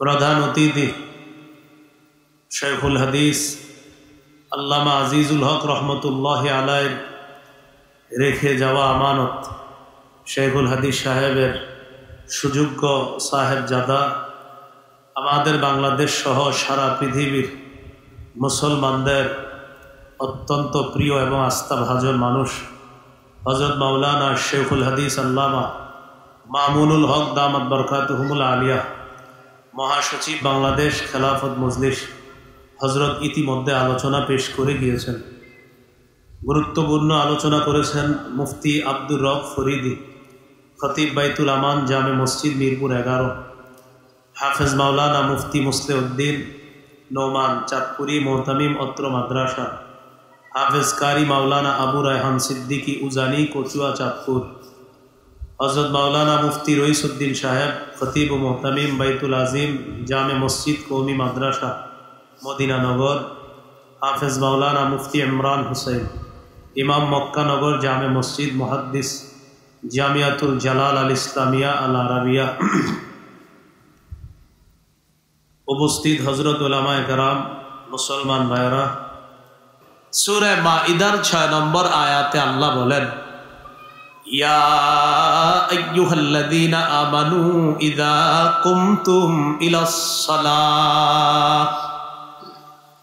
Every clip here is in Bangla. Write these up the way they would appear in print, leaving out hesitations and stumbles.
প্রধান অতিথি শেখুল হাদিস আল্লামা আজিজুল হক রহমতুল্লাহ আলাইহির রেখে যাওয়া আমানত শেখুল হাদিস সাহেবের সুযোগ্য সাহেবজাদা, আমাদের বাংলাদেশ সহ সারা পৃথিবীর মুসলমানদের অত্যন্ত প্রিয় এবং আস্থাভাজন মানুষ হযরত মাওলানা শেখুল হাদিস আল্লামা মামুনুল হক দামাত বরকাতুহুমুল আলিয়া মহাসচিব বাংলাদেশ খেলাফত মজলিস হজরত ইতিমধ্যে আলোচনা পেশ করে গিয়েছেন। গুরুত্বপূর্ণ আলোচনা করেছেন মুফতি আব্দুর রব ফরিদি, খতিব বাইতুল আমান জামে মসজিদ মিরপুর 11, হাফেজ মাওলানা মুফতি মুসলিউদ্দিন নোমান চাঁদপুরি মোহতামিম অত্র মাদ্রাসা, হাফেজ কারি মাওলানা আবু রায়হান সিদ্দিকী উজানি কচুয়া চাঁদপুর, হজরত মাওলানা মুফতি রইসুদ্দিন সাহেব খতিব ও মোহতামিম বাইতুল আজিম জামে মসজিদ কৌমি মাদ্রাসা মদিনানগর, হাফেজ মাওলানা মুফতি ইমরান হুসাইন ইমাম মক্কানগর জামে মসজিদ মুহাদ্দিস জামিয়াতুল জালাল আল ইসলামিয়া আল আরাবিয়া, উপস্থিত হজরত উলামায়ে কেরাম, মুসলমান ভাইরা। সূরা মাইদার 6 নম্বর আয়াতে আল্লাহ বলেন, ইয়া আইয়ুহাল্লাযীনা আমানু ইযা কুমতুম ইলাস সালাহ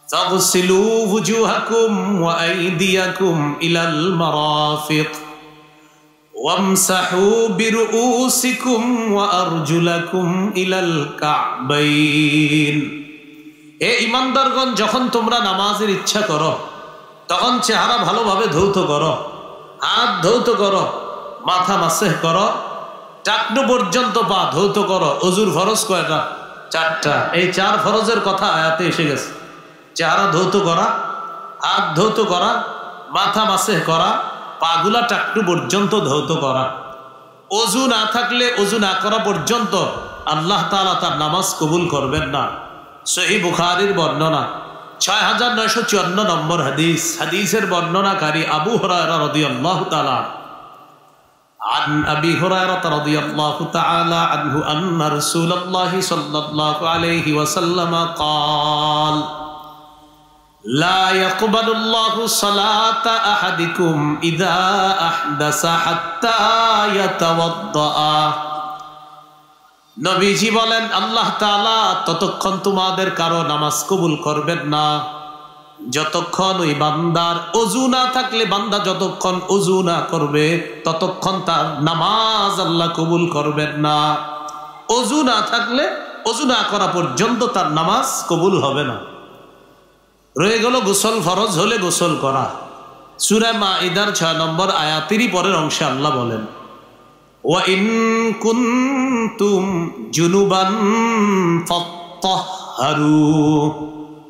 ফাগসিলু ওয়ুজুহাকুম ওয়া আইদিয়াকুম ইলাল মারাফিক ওয়ামসাহু বিরুউসিকুম ওয়া আরজুলাকুম ইলাল কা'বাইন। হে ঈমানদারগণ, যখন তোমরা নামাজের ইচ্ছা করো তখন চেহারা ভালোভাবে ধৌত করো, হাত ধৌত করো, মাথা মাসেহ করো, টাকনু পর্যন্ত পা ধৌত করো। ওযুর ফরজ কয়টা? 4টা। এই 4 ফরজের কথা আয়াতে এসে গেছে। চেহারা ধৌত করা, হাত ধৌত করা, মাথা মাসেহ করা, পাগুলা টাকনু পর্যন্ত ধৌত করা। ওযু না থাকলে ওযু না করা পর্যন্ত আল্লাহ তাআলা তার নামাজ কবুল করবেন না। সহিহ বুখারীর বর্ণনা 6954 নম্বর হাদিস। হাদিসের বর্ণনাকারী আবু হুরায়রা রাদিয়াল্লাহু তাআলা عن أبي هريرة رضي الله تعالى عنه أن رسول الله صلى الله عليه وسلم قال لا يقبل الله صلاة أحدكم إذا أحدث حتى يتوضأ। নবীজি বলেন, আল্লাহ তাআলা ততক্ষণ তোমাদের কারো নামাজ কবুল করবেন না যতক্ষণ ওই বান্দার ওযু না থাকলে, বান্দা যতক্ষণ ওযু না করবে ততক্ষণ তার নামাজ আল্লাহ কবুল করবেন না। ওযু না থাকলে, ওযু না করা পর্যন্ত তার নামাজ কবুল হবে না। রয়ে গেল গোসল, ফরজ হলে গোসল করা। সূরা মাইদার 6 নম্বর আয়াতেরই পরের অংশে আল্লাহ বলেন, ওয়া ইন কুনতুম জুনুবান ফাত্তাহহারু।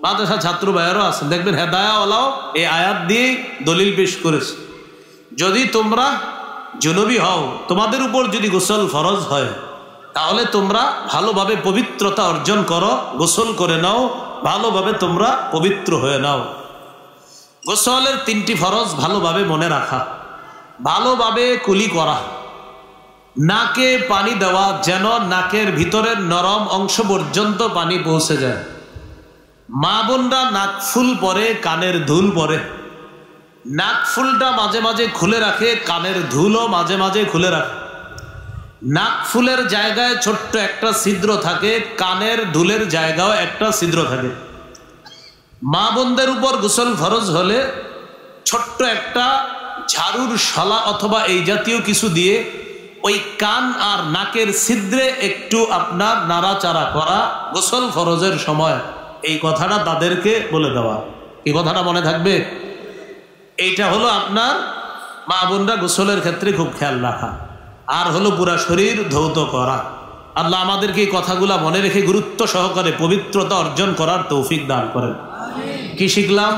মাদ্রাসা ছাত্র ভাইয়েরও আছেন, দেখবেন হেদায়াওয়ালাও এই আয়াত দিয়ে দলিল পেশ করেছে। যদি তোমরা জুনুবি হও, তোমাদের উপর যদি গোসল ফরজ হয়, তাহলে তোমরা ভালোভাবে পবিত্রতা অর্জন করো, গোসল করে নাও, ভালোভাবে তোমরা পবিত্র হয়ে নাও। গোসলের 3টি ফরজ ভালোভাবে মনে রাখা, ভালোভাবে কুলি করা, নাকে পানি দেওয়া যেন নাকের ভিতরের নরম অংশ পর্যন্ত পানি পৌঁছে যায়। মা বোনরা নাক ফুল পরে, কানের ধুল পরে। নাক ফুলটা মাঝে মাঝে খুলে রাখে, কানের ধুলও মাঝে মাঝে খুলে রাখে। নাক ফুলের জায়গায় ছোট্ট একটা ছিদ্র থাকে, কানের ধুলের জায়গাও একটা ছিদ্র থাকে। মা বোনদের উপর গোসল ফরজ হলে ছোট্ট একটা ঝাড়ুর শলা অথবা এই জাতীয় কিছু দিয়ে ওই কান আর নাকের ছিদ্রে একটু আপনার নাড়াচাড়া করা গোসল ফরজের সময়। এই কথাটা তাদেরকে বলে দেওয়া। এই কথাটা মনে থাকবে। এইটা হলো আপনার মা বোনরা গোসলের ক্ষেত্রে খুব খেয়াল রাখা। আর হলো পুরা শরীর ধৌত করা। আল্লাহ আমাদেরকে এই কথাগুলা মনে রেখে গুরুত্ব সহকারে পবিত্রতা অর্জন করার তৌফিক দান করেন। কি শিখলাম?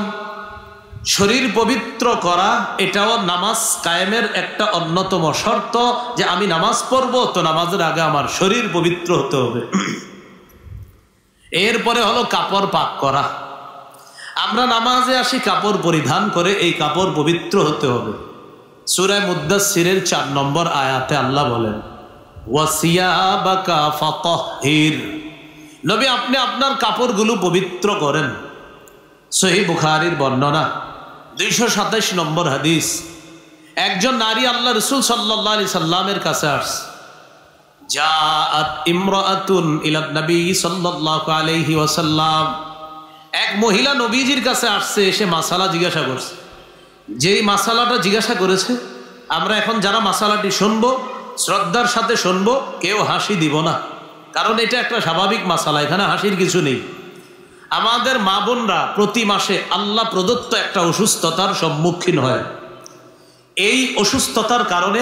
শরীর পবিত্র করা এটাও নামাজ কায়েমের একটা অন্যতম শর্ত, যে আমি নামাজ পড়বো তো নামাজের আগে আমার শরীর পবিত্র হতে হবে। এরপরে হলো কাপড় পাক করা। আমরা নামাজে আসি কাপড় পরিধান করে, এই কাপড় পবিত্র হতে হবে। সূরা মুদ্দাসসিরের 4 নম্বর আয়াতে আল্লাহ বলেন, ওয়াসিয়াবাকা ফাতাহহির। নবী আপনি আপনার কাপড়গুলো পবিত্র করেন। সহিহ বুখারীর বর্ণনা 227 নম্বর হাদিস। একজন নারী আল্লাহ রাসূল সাল্লাল্লাহু আলাইহি সাল্লামের কাছে আসছে। জাআত ইমরাআতুন ইলা নবী সাল্লাল্লাহু আলাইহি ওয়াসাল্লাম, এক মহিলা নবীজির কাছে আসছে, এসে মাসালা জিজ্ঞাসা করছে। যেই মাসালাটা জিজ্ঞাসা করেছে, আমরা এখন যারা মাসালাটি শুনবো শ্রদ্ধার সাথে শুনবো, কেউ হাসি দিব না, কারণ এটা একটা স্বাভাবিক মাসালা, এখানে হাসির কিছু নেই। আমাদের মা বোনরা প্রতি মাসে আল্লাহ প্রদত্ত একটা অসুস্থতার সম্মুখীন হয়। এই অসুস্থতার কারণে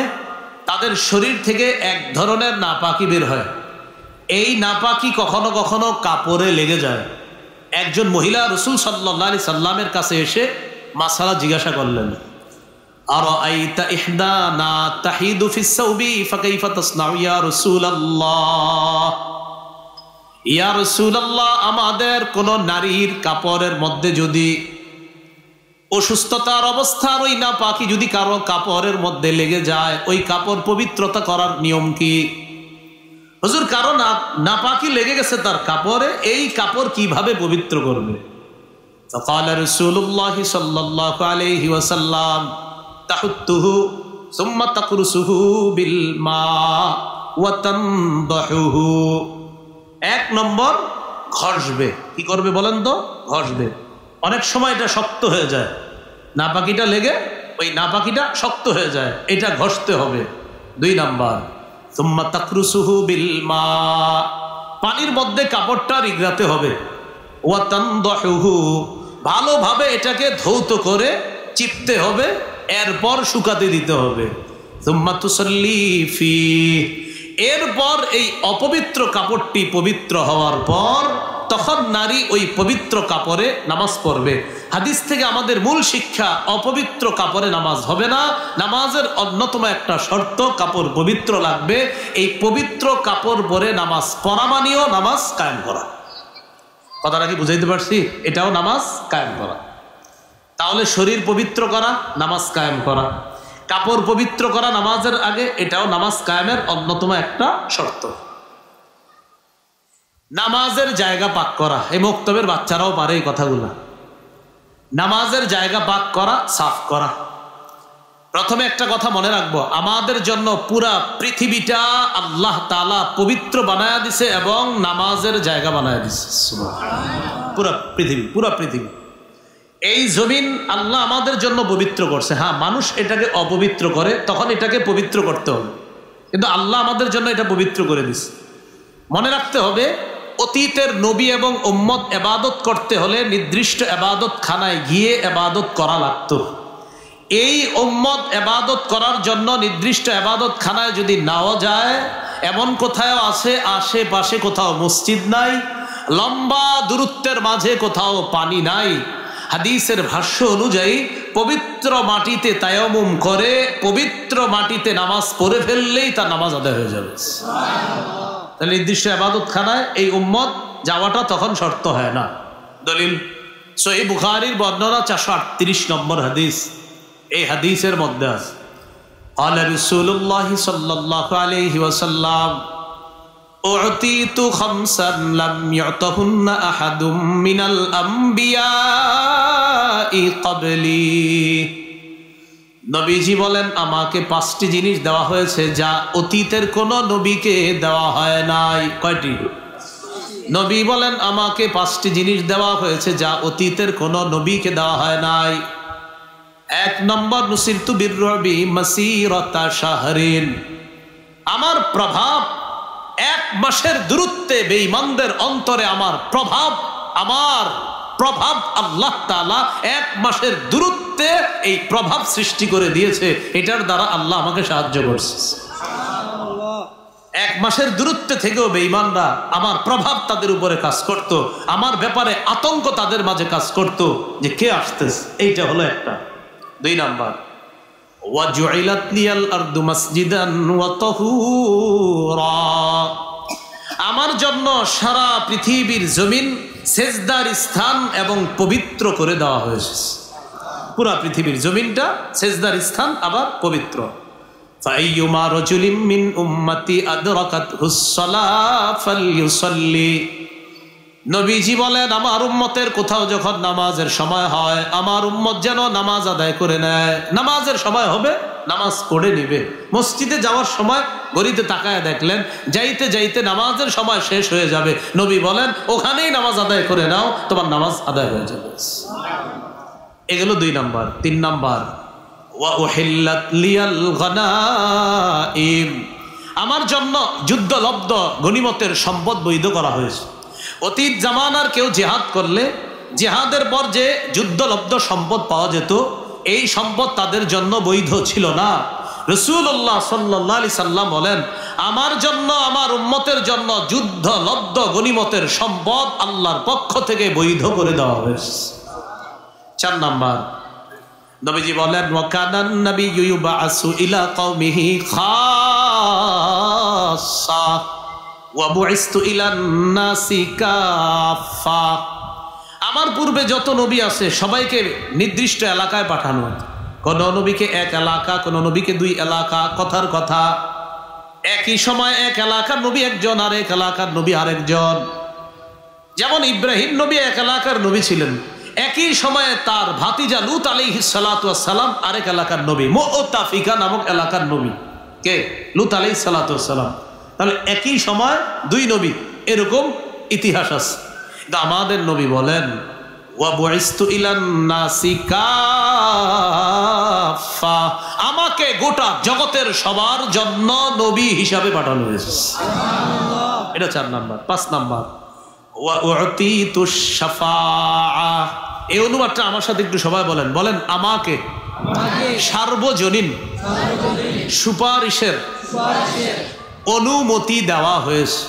তাদের শরীর থেকে এক ধরনের নাপাকি বের হয়। এই নাপাকি কখনো কখনো কাপড়ে লেগে যায়। একজন মহিলা রাসূল সাল্লাল্লাহু আলাইহি সাল্লামের কাছে এসে মাসালা জিজ্ঞাসা করলেন, আরাআইতা ইহদানা তাহিদু ফিস সাওবি ফাকাইফা তাসনাউ ইয়া রাসূলুল্লাহ। ইয়া রাসূলুল্লাহ, আমাদের কোন নারীর কাপড়ের মধ্যে যদি অসুস্থতার অবস্থার ওই নাপাকি যদি কারো কাপড়ের মধ্যে লেগে যায়, ওই কাপড় পবিত্রতা করার নিয়ম কি? হুজুর, কারো নাপাকি লেগে গেছে তার কাপড়ে, এই কাপড় কিভাবে পবিত্র করবে? فقال رسول الله صلى الله عليه وسلم تحته ثم تقرصه بالماء وتنضحه। এক নম্বর, ঘষবে। কি করবে বলেন তো? ঘষবে। অনেক সময় এটা শক্ত হয়ে যায়, নাপাকিটা লেগে ওই নাপাকিটা শক্ত হয়ে যায়, এটা ঘষতে হবে। 2 নাম্বার, সুম্মা তাকরুসুহু বিল মা, পানির মধ্যে কাপড়টা রিগড়াতে হবে। ওয়া তানদাহুহু, ভালোভাবে এটাকে ধৌত করে চিপতে হবে, এরপর শুকাতে দিতে হবে। সুম্মা তুসাল্লি ফি, এরপর এই অপবিত্র কাপড়টি পবিত্র হওয়ার পর তখন নারী ওই পবিত্র কাপড়ে নামাজ পড়বে। হাদিস থেকে আমাদের মূল শিক্ষা, অপবিত্র কাপড়ে নামাজ হবে না। নামাজের অন্যতম একটা শর্ত, কাপড় পবিত্র লাগবে। এই পবিত্র কাপড় পরে নামাজ পড়া মানেও নামাজ কায়েম করা। কথাটা কি বুঝাইতে পারছি? এটাও নামাজ কায়েম করা। তাহলে শরীর পবিত্র করা, নামাজ কায়েম করা, কাপড় পবিত্র করা নামাজের আগে, এটাও নামাজ কায়েমের অন্যতম একটা শর্ত। নামাজের জায়গা পাক করা, এই মক্তবের বাচ্চারাও পারে এই কথাগুলো। নামাজের জায়গা পাক করা, সাফ করা। প্রথমে একটা কথা মনে রাখবো, আমাদের জন্য পুরা পৃথিবীটা আল্লাহ তাআলা পবিত্র বানায়া দিছে এবং নামাজের জায়গা বানায়া দিছে। পুরা পৃথিবী, এই জমিন আল্লাহ আমাদের জন্য পবিত্র করছে। হ্যাঁ, মানুষ এটাকে অপবিত্র করে, তখন এটাকে পবিত্র করতে হবে, কিন্তু আল্লাহ আমাদের জন্য এটা পবিত্র করে দিছে। মনে রাখতে হবে, অতীতের নবী এবং উম্মত ইবাদত করতে হলে নির্দিষ্ট ইবাদত খানায় গিয়ে ইবাদত করা লাগতো। এই উম্মত ইবাদত করার জন্য নির্দিষ্ট ইবাদত খানায় যদি নাও যায়, এমন কোথাও আছে আশেপাশে কোথাও মসজিদ নাই, লম্বা দূরত্বের মাঝে কোথাও পানি নাই, হাদিসের ভাষ্য অনুযায়ী পবিত্র মাটিতে তায়াম্মুম করে পবিত্র মাটিতে নামাজ পড়ে ফেললেই তার নামাজ আদায় হয়ে যাবে। তাহলে নির্দিষ্ট ইবাদত খানায় এই উম্মত যাওয়াটা তখন শর্ত হয় না। দলিল সহিহ বুখারীর বর্ণনা 438 নম্বর হাদিস। এই হাদিসের মধ্যে আছে, ক্বালা রাসূলুল্লাহ সাল্লাল্লাহু আলাইহি ওয়াসাল্লাম উ'তিতু খামসান লাম ইউতাহুন্না আহাদুম মিনাল আমবিয়াই ক্বাবলি। নবীজি বলেন, আমাকে 5টি জিনিস দেওয়া হয়েছে যা অতীতের কোন নবীকে দেওয়া হয় নাই। কয়টি? নবী বলেন, আমাকে 5টি জিনিস দেওয়া হয়েছে যা অতীতের কোন নবীকে দেওয়া হয় নাই। 1 নম্বর, নুসিরতু বিররুবি মাসিরাতা শাহরিন, আমার প্রভাব 1 মাসের দূরত্বে বেঈমানদের অন্তরে আমার প্রভাব আল্লাহ তাআলা 1 মাসের দূরত্বে এই প্রভাব সৃষ্টি করে দিয়েছে। এটার দ্বারা আল্লাহ আমাকে সাহায্য করছে। 1 মাসের দূরত্বে থেকেও বেঈমানরা আমার প্রভাব তাদের উপরে কাজ করত, আমার ব্যাপারে আতঙ্ক তাদের মাঝে কাজ করত যে কে আসতেছে। এইটা হলো একটা। 2 নাম্বার, ওয়াজুইলাত লিয়াল আরদু মাসজিদান ওয়া তাহুরা, আমার জন্য সারা পৃথিবীর জমিন সেজদার স্থান এবং পবিত্র করে দেওয়া হয়েছে। পুরা পৃথিবীর জমিনটা সেজদার স্থান আবার পবিত্র। ফাইয়ুমা রাজুলিম মিন উম্মতি আদরাকাতহুস সালাহ ফালইউসাল্লি, নবীজি বলেন, আমার উম্মতের কোথাও যখন নামাজের সময় হয়, আমার উম্মত যেন নামাজ আদায় করে নেয়। নামাজের সময় হবে, নামাজ পড়ে নিবে। মসজিদে যাওয়ার সময় ঘড়িতে তাকায় দেখলেন যাইতে যাইতে নামাজের সময় শেষ হয়ে যাবে, নবী বলেন ওখানেই নামাজ আদায় করে নাও, তোমার নামাজ আদায় হয়ে যাবে। এগুলো 2 নাম্বার। 3 নাম্বার, ওয়া উহিল্লাত লিয়াল গানাইম, আমার জন্য যুদ্ধলব্ধ গনিমতের সম্পদ বৈধ করা হয়েছে। অতীত জামানার কেউ জিহাদ করলে জিহাদের পর যে যুদ্ধলব্ধ সম্পদ পাওয়া যেত, এই সম্পদ তাদের জন্য বৈধ ছিল না। রাসূলুল্লাহ সাল্লাল্লাহু আলাইহি সাল্লাম বলেন, আমার জন্য, আমার উম্মতের জন্য যুদ্ধলব্ধ গনিমতের সম্পদ আল্লাহর পক্ষ থেকে বৈধ করে দেওয়া হয়েছে। 4 নাম্বার, নবীজি বলেন, ওয়াকানান নাবিয়্যু ইউবাসু ইলা কওমিহি খাসসা ওয়া বুইসতু ইলান নাসি কাফা। আমার পূর্বে যত নবী আছে সবাইকে নির্দিষ্ট এলাকায় পাঠানো, কোন নবীকে 1 এলাকা, কোন নবীকে 2 এলাকা। কথার কথা, একই সময় 1 এলাকার নবী একজন, আর 1 এলাকার নবী আরেকজন। যেমন ইব্রাহিম নবী 1 এলাকার নবী ছিলেন, একই সময়ে তার ভাতিজা লূত আলাইহিস সালাতু ওয়াস সালাম আরেক এলাকার নবী, মুতাফিকা নামক এলাকার নবী। কে? লূত আলাইহিস সালাতু ওয়াস সালাম। তাহলে একই সময় 2 নবী, এরকম ইতিহাস আছে। কিন্তু আমাদের নবী বলেন, ওয়া বুইসতু ইলান নাসি কাফা, আমাকে গোটা জগতের সবার জন্য নবী হিসাবে পাঠানো হয়েছে। এটা 4 নাম্বার। 5 নাম্বার, ওয়া উতিতুশ শাফাআ, এই অনুবাদটা আমার সাথে একটু সবাই বলেন, বলেন আমাকে সার্বজনীন সুপারিশের অনুমতি দেওয়া হয়েছে।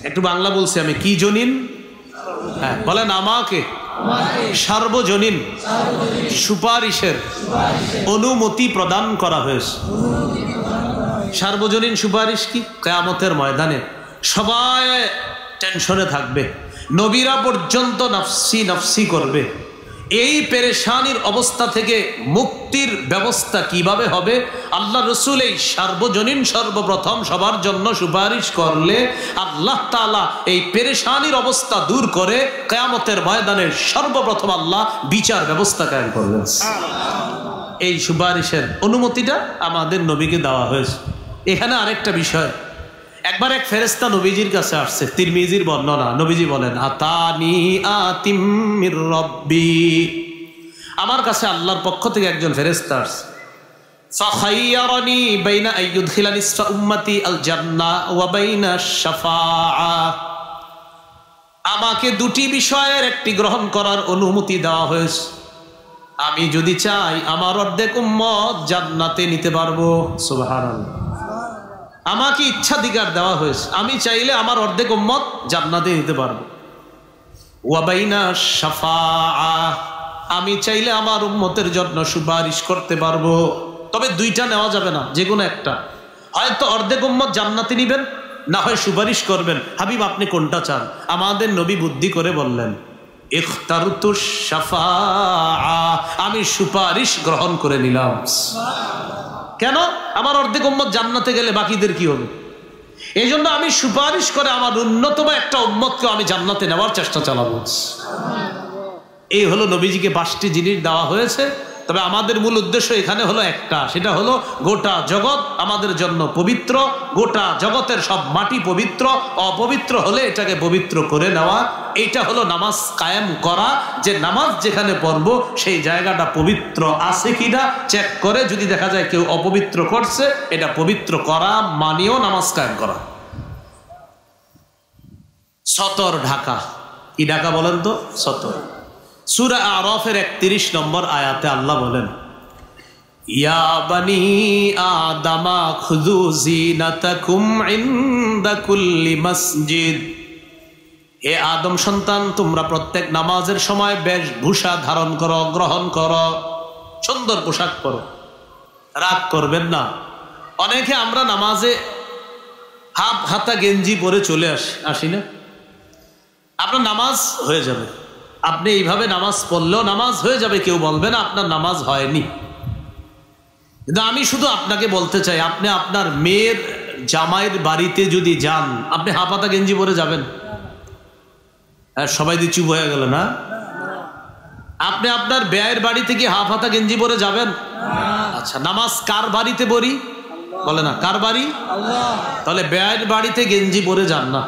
একটু বাংলা বলছি আমি, কি জনীন? হ্যাঁ, বলেন আমাকে সার্বজনীন সুপারিশের অনুমতি প্রদান করা হয়েছে। সার্বজনীন সুপারিশ কি? কিয়ামতের ময়দানে সবাই টেনশনে থাকবে, নবীরা পর্যন্ত নাফসি নাফসি করবে। এই পেরেশানির অবস্থা থেকে মুক্তির ব্যবস্থা কিভাবে হবে? আল্লাহ রসুল এই সার্বজনীন সর্বপ্রথম সবার জন্য সুপারিশ করলে আল্লাহ তাআলা এই পেরেশানির অবস্থা দূর করে কিয়ামতের ময়দানে সর্বপ্রথম আল্লাহ বিচার ব্যবস্থা কায়েম করবেন। এই সুপারিশের অনুমতিটা আমাদের নবীকে দেওয়া হয়েছে। এখানে আরেকটা বিষয়, একবার এক ফেরেশতা নবীজির কাছে আসছে, তিরমিজির বর্ণনা। নবীজি বলেন, আতানি আতিম মির রব্বি, আমার কাছে আল্লাহর পক্ষ থেকে একজন ফেরেশতা আসছে। ফাখাইয়ারানি বাইনা আইয়ুদখিলা নিসফা উম্মতি আল জান্নাহ ওয়া বাইনা শাফাআ, আমাকে 2টি বিষয়ের একটি গ্রহণ করার অনুমতি দেওয়া হয়েছে। আমি যদি চাই আমার অর্ধেক উম্মত জান্নাতে নিতে পারবো। সুবহানাল্লাহ, আমাকে ইচ্ছাধিকার দেওয়া হয়েছে, আমি চাইলে আমার অর্ধেক উম্মত জান্নাতে নিতে পারবো। ওয়া বাইনা শাফাআ, আমি চাইলে আমার উম্মতের জন্য সুপারিশ করতে পারবো। তবে 2টা নেওয়া যাবে না, যে কোনো একটা। হয়তো অর্ধেক উম্মত জান্নাতে নিবেন, না হয় সুপারিশ করবেন। হাবিব আপনি কোনটা চান? আমাদের নবী বুদ্ধি করে বললেন, ইখতারতুশ শাফাআ, আমি সুপারিশ গ্রহণ করে নিলাম। কেন? আমার অর্ধেক উম্মত জান্নাতে গেলে বাকিদের কি হবে? এই জন্য আমি সুপারিশ করে আমার ন্যূনতম একটা উম্মতকে আমি জান্নাতে নেওয়ার চেষ্টা চালাবো। এই হলো নবীজিকে 5টি জিনিস দেওয়া হয়েছে। তবে আমাদের মূল উদ্দেশ্য এখানে হলো একটা, সেটা হলো গোটা জগৎ আমাদের জন্য পবিত্র। গোটা জগতের সব মাটি পবিত্র, অপবিত্র হলে এটাকে পবিত্র করে নেওয়া। এইটা হলো নামাজ কায়েম করা, যে নামাজ যেখানে পড়ব সেই জায়গাটা পবিত্র আছে কিনা চেক করে, যদি দেখা যায় কেউ অপবিত্র করছে, এটা পবিত্র করা মানেও নামাজ কায়েম করা। সতর ঢাকা, কি ঢাকা বলেন তো? সতর। সূরা আরাফের 31 নম্বর আয়াতে আল্লাহ বলেন, ইয়া বানি আদামা খুযু জিনাতাকুম ইনদা কুল্লি মসজিদ, হে আদম সন্তান, তোমরা প্রত্যেক নামাজের সময় বেশভূষা ধারণ করো, গ্রহণ করো, সুন্দর পোশাক পরো, রাগ করবেন না। অনেকে আমরা নামাজে হাফ হাতা গেঞ্জি পরে চলে আসি না? আপনার নামাজ হয়ে যাবে, আপনি এইভাবে নামাজ পড়লেও নামাজ হয়ে যাবে, কেউ বলবে না আপনার নামাজ হয়নি। কিন্তু আমি শুধু আপনাকে বলতে চাই, আপনি আপনার মেয়ের জামাইয়ের বাড়িতে যদি যান, আপনি হাফ হাতা গেঞ্জি পরে যাবেন? সবাই দিয়ে চুপ হয়ে গেল না? আপনি আপনার ব্যয়ের বাড়িতে কি হাফ হাতা গেঞ্জি পরে যাবেন? আচ্ছা, নামাজ কার বাড়িতে পড়ি? বলে না, কার বাড়ি? তাহলে ব্যয়ের বাড়িতে গেঞ্জি পরে যান না।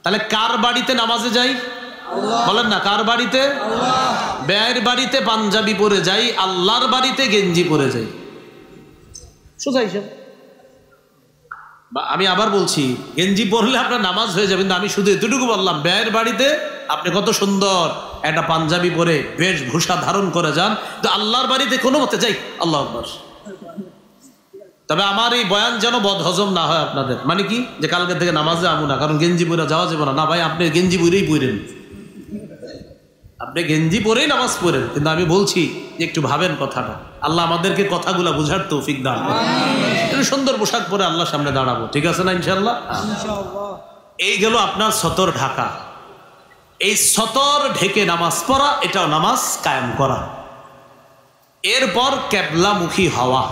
তাহলে কার বাড়িতে নামাজে যাই? বলেন না, কার বাড়িতে? ব্যয়ের বাড়িতে পাঞ্জাবি পরে যাই, আল্লাহর বাড়িতে গেঞ্জি পরে যাই। সোজা হিসাব। আমি আবার বলছি, গেঞ্জি পরলে আপনার নামাজ হয়ে যাবে, কিন্তু আমি শুধু এতটুকু বললাম, ব্যয়ের বাড়িতে আপনি কত সুন্দর একটা পাঞ্জাবি পরে বেশভূষা ধারণ করে যান, তো আল্লাহর বাড়িতে কোনো মতে যাই। আল্লাহু আকবার। তবে আমার এই বয়ান যেন বদহজম না হয় আপনাদের। মানে কি, যে কালকে থেকে নামাজে আমু না, কারণ গেঞ্জি পরে যাওয়া যাবে না। না ভাই, আপনি গেঞ্জি পরেই পড়েন, আপনি গেঞ্জি পরেই নামাজ পড়েন, কিন্তু আমি বলছি যে একটু ভাবেন কথাটা। আল্লাহ আমাদেরকে কথাগুলো বুঝার তৌফিক দান করুন। সুন্দর পোশাক পরে আল্লাহর সামনে দাঁড়াবো, ঠিক আছে না ইনশাআল্লাহ? এই গেল আপনার সতর ঢাকা। এই সতর ঢেকে নামাজ পড়া, এটাও নামাজ কায়েম করা। এরপর কিবলামুখী হওয়া।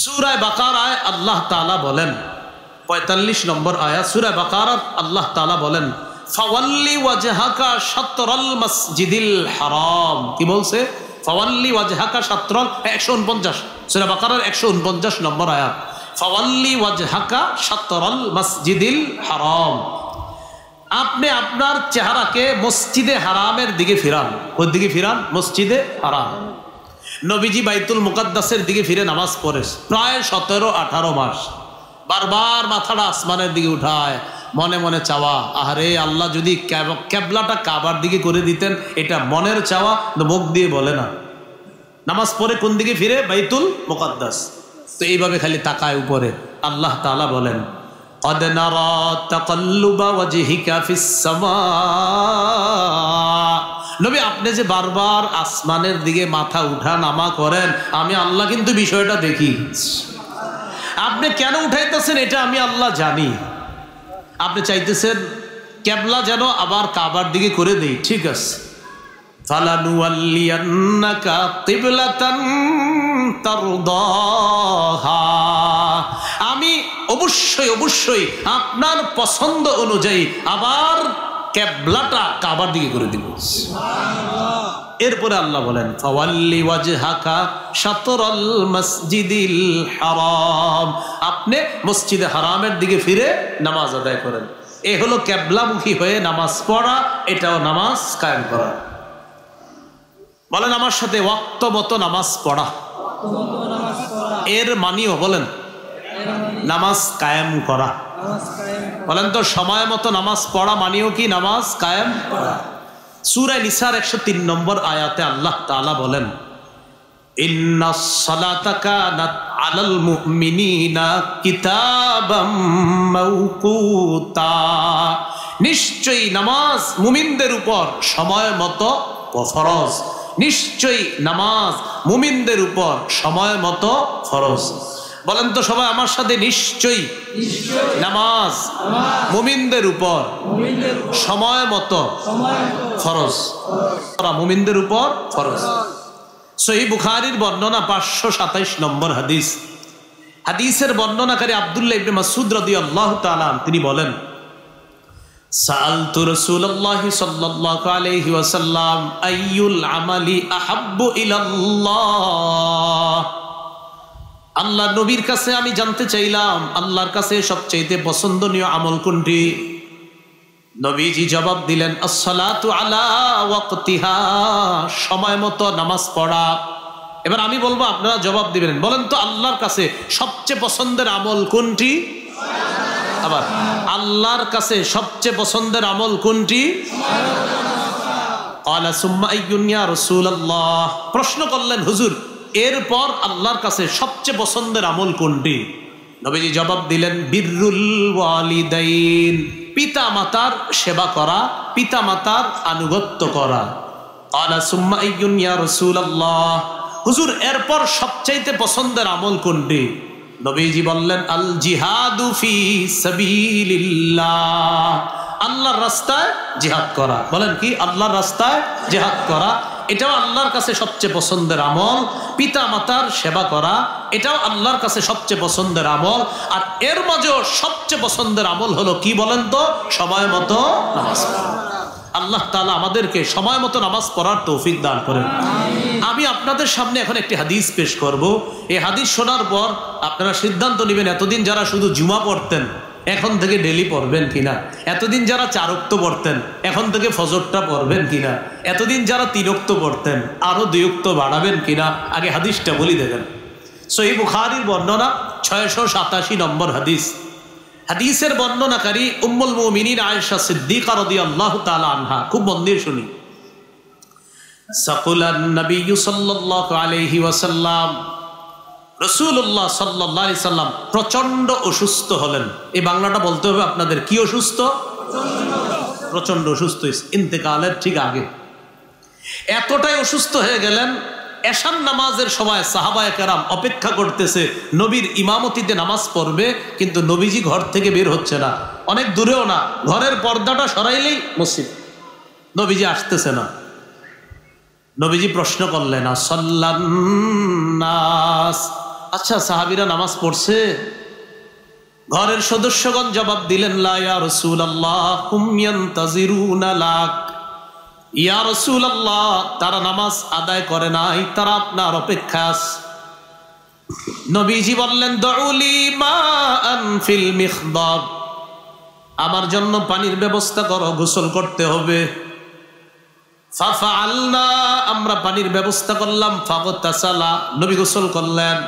সূরা বাকারায় আল্লাহ তাআলা বলেন, 45 নম্বর আয়াত সূরা বাকারাত আল্লাহ তাআলা বলেন, ফাওয়াল্লি ওয়াজহাকা শাতরাল মসজিদিল হারাম। কি বলছে? ফাওয়াল্লি ওয়াজহাকা শাতরাল, 149 সূরা বাকারার 149 নম্বর আয়াত। ফাওয়াল্লি ওয়াজহাকা শাতরাল মসজিদিল হারাম। আপনি আপনার চেহারাকে মসজিদে হারামের দিকে ফিরান। ওই দিকে ফিরান, মসজিদে হারাম। নবীজি বাইতুল মুকাদ্দাসের দিকে ফিরে নামাজ পড়ে প্রায় 17-18 মাস। বারবার মাথাটা আসমানের দিকে উঠায়, মনে মনে চাওয়া, আহারে আল্লাহ যদি কেবলাটা কাবার দিকে করে দিতেন। এটা মনের চাওয়া, মুখ দিয়ে বলে না। নামাজ পড়ে কোন দিকে ফিরে? বাইতুল মুকাদ্দাস। তো এইভাবে খালি তাকায় উপরে। আল্লাহ তাআলা বলেন, قد نرى تقلب وجهك في السماء। নবী, আপনি যে বারবার আসমানের দিকে মাথা উঠা নামা করেন, আমি আল্লাহ কিন্তু বিষয়টা দেখি। আপনি কেন উঠাইতেছেন এটা আমি আল্লাহ জানি। আপনি চাইতেছেন কিবলা যেন আবার কাবার দিকে করে দেই, ঠিক আছে। ফালানুওয়াল্লিয়ান্নাকা কিবলাতান তারদাহা। আমি অবশ্যই অবশ্যই আপনার পছন্দ অনুযায়ী আবার কিবলাটা কাবার দিকে করে দিব। এরপরে আল্লাহ বলেন, ফাওয়াল্লি ওয়াজহাকা শাতরাল মসজিদিল হারাম। আপনি মসজিদে হারামের দিকে ফিরে নামাজ আদায় করেন। এ হলো কিবলামুখী হয়ে নামাজ পড়া, এটাও নামাজ কায়েম করা। বলেন আমার সাথে, ওয়াক্ত মতো নামাজ পড়া। এর মানিও বলেন নামাজ কায়েম করা। বলেন তো, সময় মতো নামাজ পড়া মানিও কি নামাজ কায়েম করা। সূরা নিসার 103 নম্বর আয়াতে আল্লাহ তাআলা বলেন, ইন্নাস সালাতা কানাত আলাল মুমিনিনা কিতাবাম মাওকুতা। নিশ্চয়ই নামাজ মুমিনদের উপর সময় মতো ফরজ। নিশ্চয়ই নামাজ মুমিনদের উপর সময় মতো ফরজ। বলেন তো সবাই আমার সাথে, নিশ্চয়ই নামাজ মুমিনদের উপর সময় মতো ফরজ। মুমিনদের উপর ফরজ। সহিহ বুখারীর বর্ণনা 527 নম্বর হাদিস। হাদিসের বর্ণনাকারী আব্দুল্লাহ ইবনে মাসউদ রাদিয়াল্লাহু তাআলা তিনি বলেন, সাআলতু রাসূলুল্লাহ সাল্লাল্লাহু আলাইহি ওয়াসাল্লাম আইয়ুল আমালি আহাব্বু ইলাল্লাহ। আল্লাহ নবীর কাছে আমি জানতে চাইলাম, আল্লাহর কাছে সবচেয়ে পছন্দনীয় আমল কোনটি? নবীজি জবাব দিলেন, আসসালাতু আলা ওয়াক্তিহা। সময় মতো নামাজ পড়া। এবার আমি বলবো, আপনারা জবাব দিবেন। বলেন তো, আল্লাহর কাছে সবচেয়ে পছন্দের আমল কোনটি? আবার আল্লাহর কাছে সবচেয়ে পছন্দের আমল কোনটি? ক্বালা সুম্মা আইয়ুন ইয়া রাসূলুল্লাহ। প্রশ্ন করলেন, হুজুর এরপর আল্লাহর কাছে সবচেয়ে পছন্দের আমল কোনটি? নবীজি জবাব দিলেন, বিররুল ওয়ালিদাইন। পিতা মাতার সেবা করা, পিতা মাতার আনুগত্য করা। ক্বালা সুম্মা আইয়ুন ইয়া রাসূলুল্লাহ। হুজুর এরপর সবচাইতে পছন্দের আমল কোনটি? নবীজি বললেন, আল জিহাদু ফি সাবিলিল্লাহ। আল্লাহর রাস্তায় জিহাদ করা। বলেন কি? আল্লাহর রাস্তায় জিহাদ করা। এটাও আল্লাহর কাছে সবচেয়ে পছন্দের আমল। পিতা মাতার সেবা করা এটাও আল্লাহর কাছে সবচেয়ে পছন্দের আমল। আর এর মাঝেও সবচেয়ে পছন্দের আমল হলো কি বলেন তো? সময় মতো নামাজ পড়া। আল্লাহ তাআলা আমাদেরকে সময় মতো নামাজ পড়ার তৌফিক দান করেন। আমি আপনাদের সামনে এখন একটি হাদিস পেশ করব। এই হাদিস শোনার পর আপনারা সিদ্ধান্ত নেবেন, এতদিন যারা শুধু জুমা পড়তেন এখন থেকে ডেলি পড়বেন কিনা, এতদিন যারা 4 ওয়াক্ত পড়তেন এখন থেকে ফজরটা পড়বেন কিনা, এতদিন যারা 3 ওয়াক্ত পড়তেন আরো 2 ওয়াক্ত বাড়াবেন কিনা। আগে হাদিসটা বলি দেখেন। সহিহ বুখারীর বর্ণনা 687 নম্বর হাদিস। হাদিসের বর্ণনাকারী উম্মুল মুমিনিন আয়েশা সিদ্দিকা রাদিয়াল্লাহু তাআলা আনহা। খুব মন দিয়ে শুনি। সাকুলান নবী সাল্লাল্লাহু আলাইহি ওয়াসাল্লাম, রাসূলুল্লাহ সাল্লাল্লাহু আলাইহি সাল্লাম প্রচন্ড অসুস্থ হলেন। এই বাংলাটা বলতে হবে আপনাদের। কি অসুস্থ? প্রচন্ড অসুস্থ, ইন্তেকালের ঠিক আগে। এতটাই অসুস্থ হয়ে গেলেন, এশার নামাজের সময় সাহাবায়ে কেরাম অপেক্ষা করতেছে নবীর ইমামতিতে নামাজ পড়বে, কিন্তু নবীজি ঘর থেকে বের হচ্ছে না। অনেক দূরেও না, ঘরের পর্দাটা সরাইলেই মসজিদ, নবীজি আসতেছে না। নবীজি প্রশ্ন করলেন, সাল্লান নাস, আচ্ছা সাহাবীরা নামাজ পড়ছে? ঘরের সদস্যগণ জবাব দিলেন, লা ইয়া রাসূলুল্লাহ হুম ইয়ান্তাজিরুনা লাক। ইয়া রাসূলুল্লাহ, তারা নামাজ আদায় করে নাই, তারা আপনার অপেক্ষা। নবীজি বললেন, দুউলি মাআন ফিল মিখদাব, আমার জন্য পানির ব্যবস্থা করো, গোসল করতে হবে। ফাফআলনা, আমরা পানির ব্যবস্থা করলাম। ফাগতাসালা, নবী গোসল করলেন।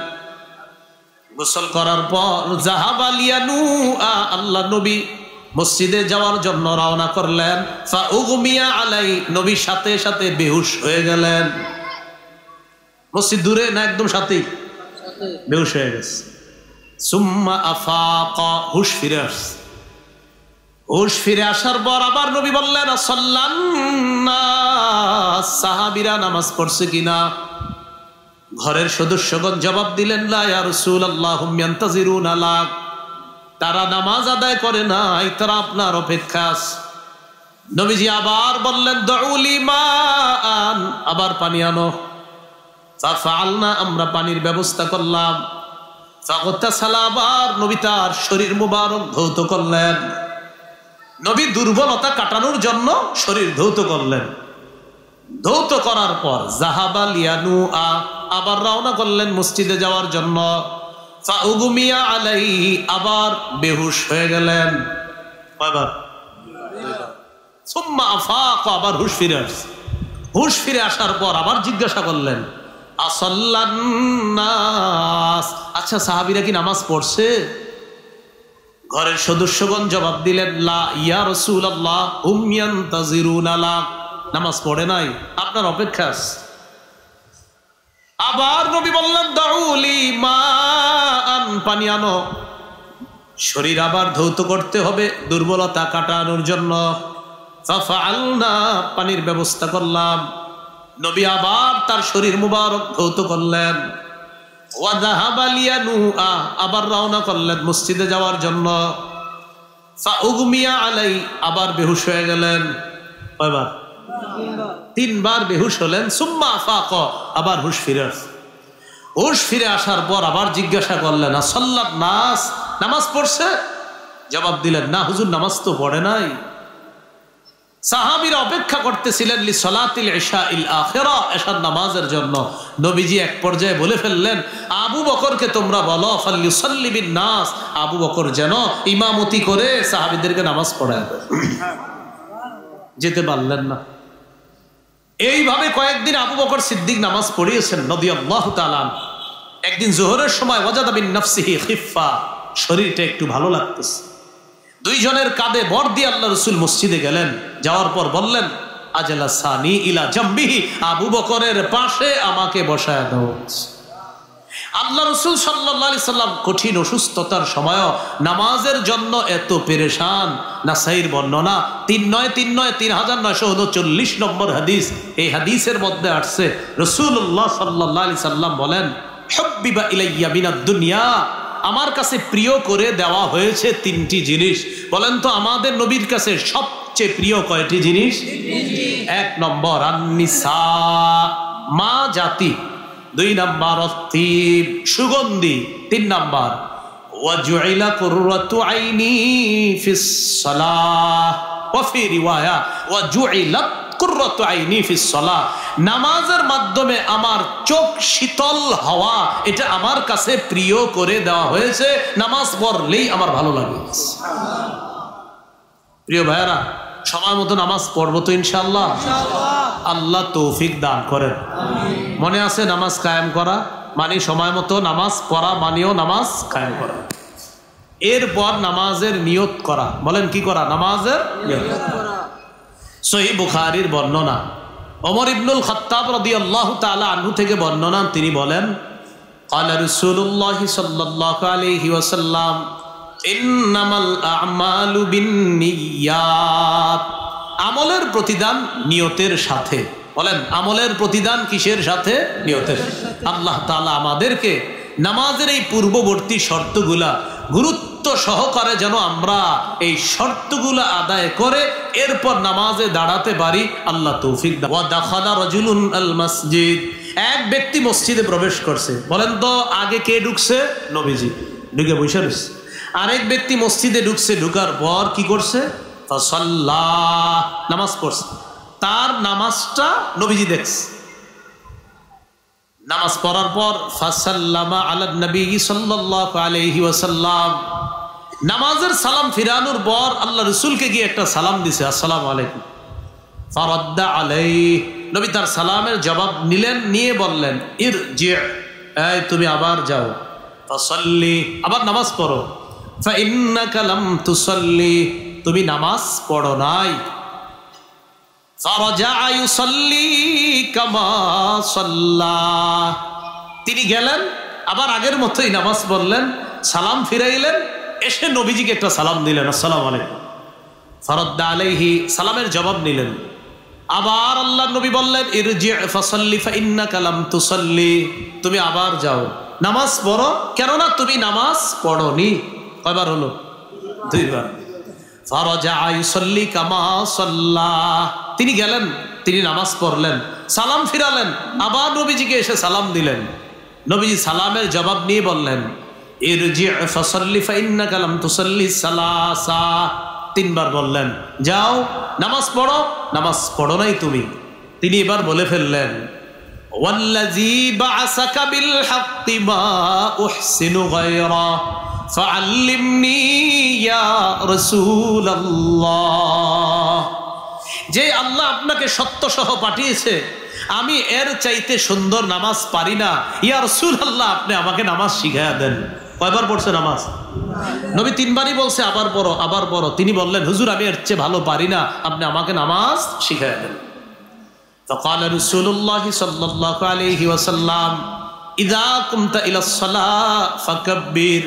গোসল করার পর যাহাবা লিয়ানুআ, আল্লাহ নবী মসজিদে যাওয়ার জন্য রওনা করলেন। ফাউগমিয়া আলাই, নবী সাথে সাথে বেহুশ হয়ে গেলেন। মসজিদ দূরে না, একদম সাথেই বেহুশ হয়ে গেছে। সুম্মা আফাকা, হুশ ফিরে আসছে। হুশ ফিরে আসার পর আবার নবী বললেন, সাল্লান নাস, সাহাবীরা নামাজ পড়ছে কিনা? ঘরের সদস্যগণ জবাব দিলেন, লা ইয়া রাসূলুল্লাহ হুম ইয়ান্তাজিরুনা লাক, তারা নামাজ আদায় করে নাই, তারা আপনার অপেক্ষা। নবীজি আবার বললেন, দুউলি মাআন, আবার পানি আনো। ফাফআলনা, আমরা পানির ব্যবস্থা করলাম। ফাগতাসালা, আবার নবী তার শরীর মুবারক ধৌত করলেন। নবী দুর্বলতা কাটানোর জন্য শরীর ধৌত করলেন। ধৌত করার পর যাহাবা লিয়ানুআ, আবার রওনা করলেন মসজিদে যাওয়ার জন্য। ফাউগমিয়া আলাইহি, আবার বেহুশ হয়ে গেলেন। কয়বার? সুম্মা আফাকা, আবার হুশ ফিরে আসছে। হুশ ফিরে আসার পর আবার জিজ্ঞাসা করলেন, আসাল্লান নাস, আচ্ছা সাহাবীরা কি নামাজ পড়ছে? ঘরের সদস্যগণ জবাব দিলেন, লা ইয়া রাসূলুল্লাহ হুম ইয়ান্তাজিরুনা লাক, নামাজ পড়ে নাই, আপনার অপেক্ষা। আবার নবী বললেন, দুউলি মাআন, পানি আনো। শরীর আবার ধৌত করতে হবে দুর্বলতা কাটানোর জন্য। ফাফআলনা, পানির ব্যবস্থা করলাম। নবী আবার তার শরীর মুবারক ধৌত করলেন। ওয়া যাহাবা লিয়ানুআ, আবার রওনা করলেন মসজিদে যাওয়ার জন্য। ফাউগমিয়া আলাই, আবার বেহুশ হয়ে গেলেন। কয়বার? 3 বার বেহুশ হলেন। সুম্মা আফাকা, আবার হুশ ফিরে আসছে। হুশ ফিরে আসার পর আবার জিজ্ঞাসা করলেন, সাল্লাত নাস, নামাজ পড়ছে? জবাব দিলেন, না হুজুর, নামাজ তো পড়ে নাই। সাহাবীরা অপেক্ষা করতেছিলেন লি সালাতিল ইশাইল আখিরা, এশার নামাজের জন্য। নবীজি এক পর্যায়ে বলে ফেললেন, আবু বকরকে তোমরা বলো ফালইউসাল্লি বিন নাস, আবু বকর যেন ইমামতি করে সাহাবীদেরকে নামাজ পড়ায়। যেতে পারলেন না। এইভাবে কয়েকদিন আবু বকর সিদ্দিক নামাজ পড়িয়েছেন রাদিয়াল্লাহু তাআলা। একদিন যোহরের সময় ওয়াজাদা বিন নাফসিহি খিফা, শরীরটা একটু ভালো লাগতেছে। 2 জনের কাঁধে ভর দিয়ে আল্লাহ রাসূল মসজিদে গেলেন। যাওয়ার পর বললেন, আজলা সানি ইলা জামবিহি, আবু বকরের পাশে আমাকে বসায় দাও। আল্লাহ রাসূল সাল্লাল্লাহু আলাইহি সাল্লাম কঠিন অসুস্থতার সময় নামাজের জন্য এত পেরেশান। নাসাইর বর্ণনা 3939 নম্বর হাদিস। এই হাদিসের মধ্যে আসছে রাসূলুল্লাহ সাল্লাল্লাহু আলাইহি সাল্লাম বলেন, হুব্বিবা ইলাইয়া মিনাদ দুনিয়া, আমার কাছে প্রিয় করে দেওয়া হয়েছে 3টি জিনিস। বলেন তো আমাদের নবীর কাছে সব সবচেয়ে প্রিয় কয়টি জিনিস? 1 নম্বর আন-নিসা, মা জাতি। 2 নম্বর অত্তিব, সুগন্ধি। 3 নম্বর ওয়াজুইলা কুররাতু আইনি ফিস সালাহ, ওয়া ফি রিওয়ায়া ওয়াজুইলা কুররাতু আইনি ফিস সালাহ, নামাজের মাধ্যমে আমার চোখ শীতল হওয়া এটা আমার কাছে প্রিয় করে দেওয়া হয়েছে। নামাজ পড়লেই আমার ভালো লাগে। প্রিয় ভাইরা, সময় মতো নামাজ পড়বো তো ইনশাআল্লাহ? আল্লাহ তৌফিক দান করেন। মনে আছে নামাজ কায়েম করা মানে সময় মতো নামাজ পড়া মানেও নামাজ কায়েম করা। এরপর নামাজের নিয়ত করা। বলেন কি করা? নামাজের নিয়ত করা। সহিহ বুখারীর বর্ণনা, ওমর ইবনুল খাত্তাব রাদিয়াল্লাহু তাআলা আনহু থেকে বর্ণনা, তিনি বলেন ক্বালা রাসূলুল্লাহ সাল্লাল্লাহু আলাইহি ওয়াসাল্লাম ইন্নামাল আ'মালু বিন্নিয়াত, আমলের প্রতিদান নিয়তের সাথে। বলেন আমলের প্রতিদান কিসের সাথে? নিয়তের। আল্লাহ তাআলা আমাদেরকে নামাজের এই পূর্ববর্তী শর্তগুলা গুরুত্ব সহকারে যেন আমরা এই শর্তগুলা আদায় করে এরপর নামাজে দাঁড়াতে পারি, আল্লাহ তৌফিক দান। ওয়া দাখালা রাজুলুন আল মসজিদ, এক ব্যক্তি মসজিদে প্রবেশ করছে। বলেন তো আগে কে ঢুকছে? নবীজি ঢুকে বসে রয়েছে। আরেক ব্যক্তি মসজিদে ঢুকছে, ঢুকার পর কি করছে? ফাসাল্লাহ, নামাজ পড়ছে। তার নামাজটা নবীজি দেখছে। নামাজ পড়ার পর ফাসাল্লামা আলান নবী সাল্লাল্লাহু আলাইহি ওয়াসাল্লাম, নামাজের সালাম ফিরানোর পর আল্লাহ রাসূলকে গিয়ে একটা সালাম দিছে, আসসালামু আলাইকুম। ফারাদ্দা আলাইহি, নবী তার সালামের জবাব নিলেন, নিয়ে বললেন ইরজি, এই তুমি আবার যাও। ফাসাল্লি, আবার নামাজ পড়ো। ফাইন্নাকা লাম তুসাল্লি, তুমি নামাজ পড়ো নাই। ফারাজা ইউসাল্লি কামা সাল্লা, তিনি গেলেন আবার আগের মতোই নামাজ পড়লেন, সালাম ফিরাইলেন, এসে নবীজিকে একটা সালাম দিলেন, আসসালামু আলাইকুম। ফারাদ্দা আলাইহি, সালামের জবাব নিলেন। আবার আল্লাহ নবী বললেন ইরজি ফাসাল্লি ফাইন্নাকা লাম তুসাল্লি, তুমি আবার যাও নামাজ পড়ো, কেননা তুমি নামাজ পড়োনি। কয়বার হলো? 2 বার। ফারাজা ইউসাল্লি কামা সাল্লা, তিনি গেলেন, তিনি নামাজ পড়লেন, সালাম ফিরালেন, আবার নবীজিকে এসে সালাম দিলেন। নবীজি সালামের জবাব নিয়ে বললেন ইরজি ফাসাল্লি ফাইন্নাকা লাম তুসাল্লি সালাসা, 3 বার বললেন যাও নামাজ পড়ো, নামাজ পড়ো নাই তুমি। তিনি এবার বলে ফেললেন ওয়াল্লাযী বা'আসাকা বিল হাক্কি মা উহসিনু গায়রা ফাআল্লিমনি ইয়া রাসূলুল্লাহ, যে আল্লাহ আপনাকে সত্য সহ পাঠিয়েছে আমি এর চাইতে সুন্দর নামাজ পারি না, ইয়া রাসূলুল্লাহ আপনি আমাকে নামাজ শিখায়া দেন। কয়বার পড়ছে নামাজ? নবী 3 বারই বলছে আবার পড়ো, আবার পড়ো। তিনি বললেন হুজুর আমি এর চেয়ে ভালো পারি না, আপনি আমাকে নামাজ শিখায়া দেন। فقال رسول الله صلى الله عليه وسلم اذا قمت الى الصلاه فكبر,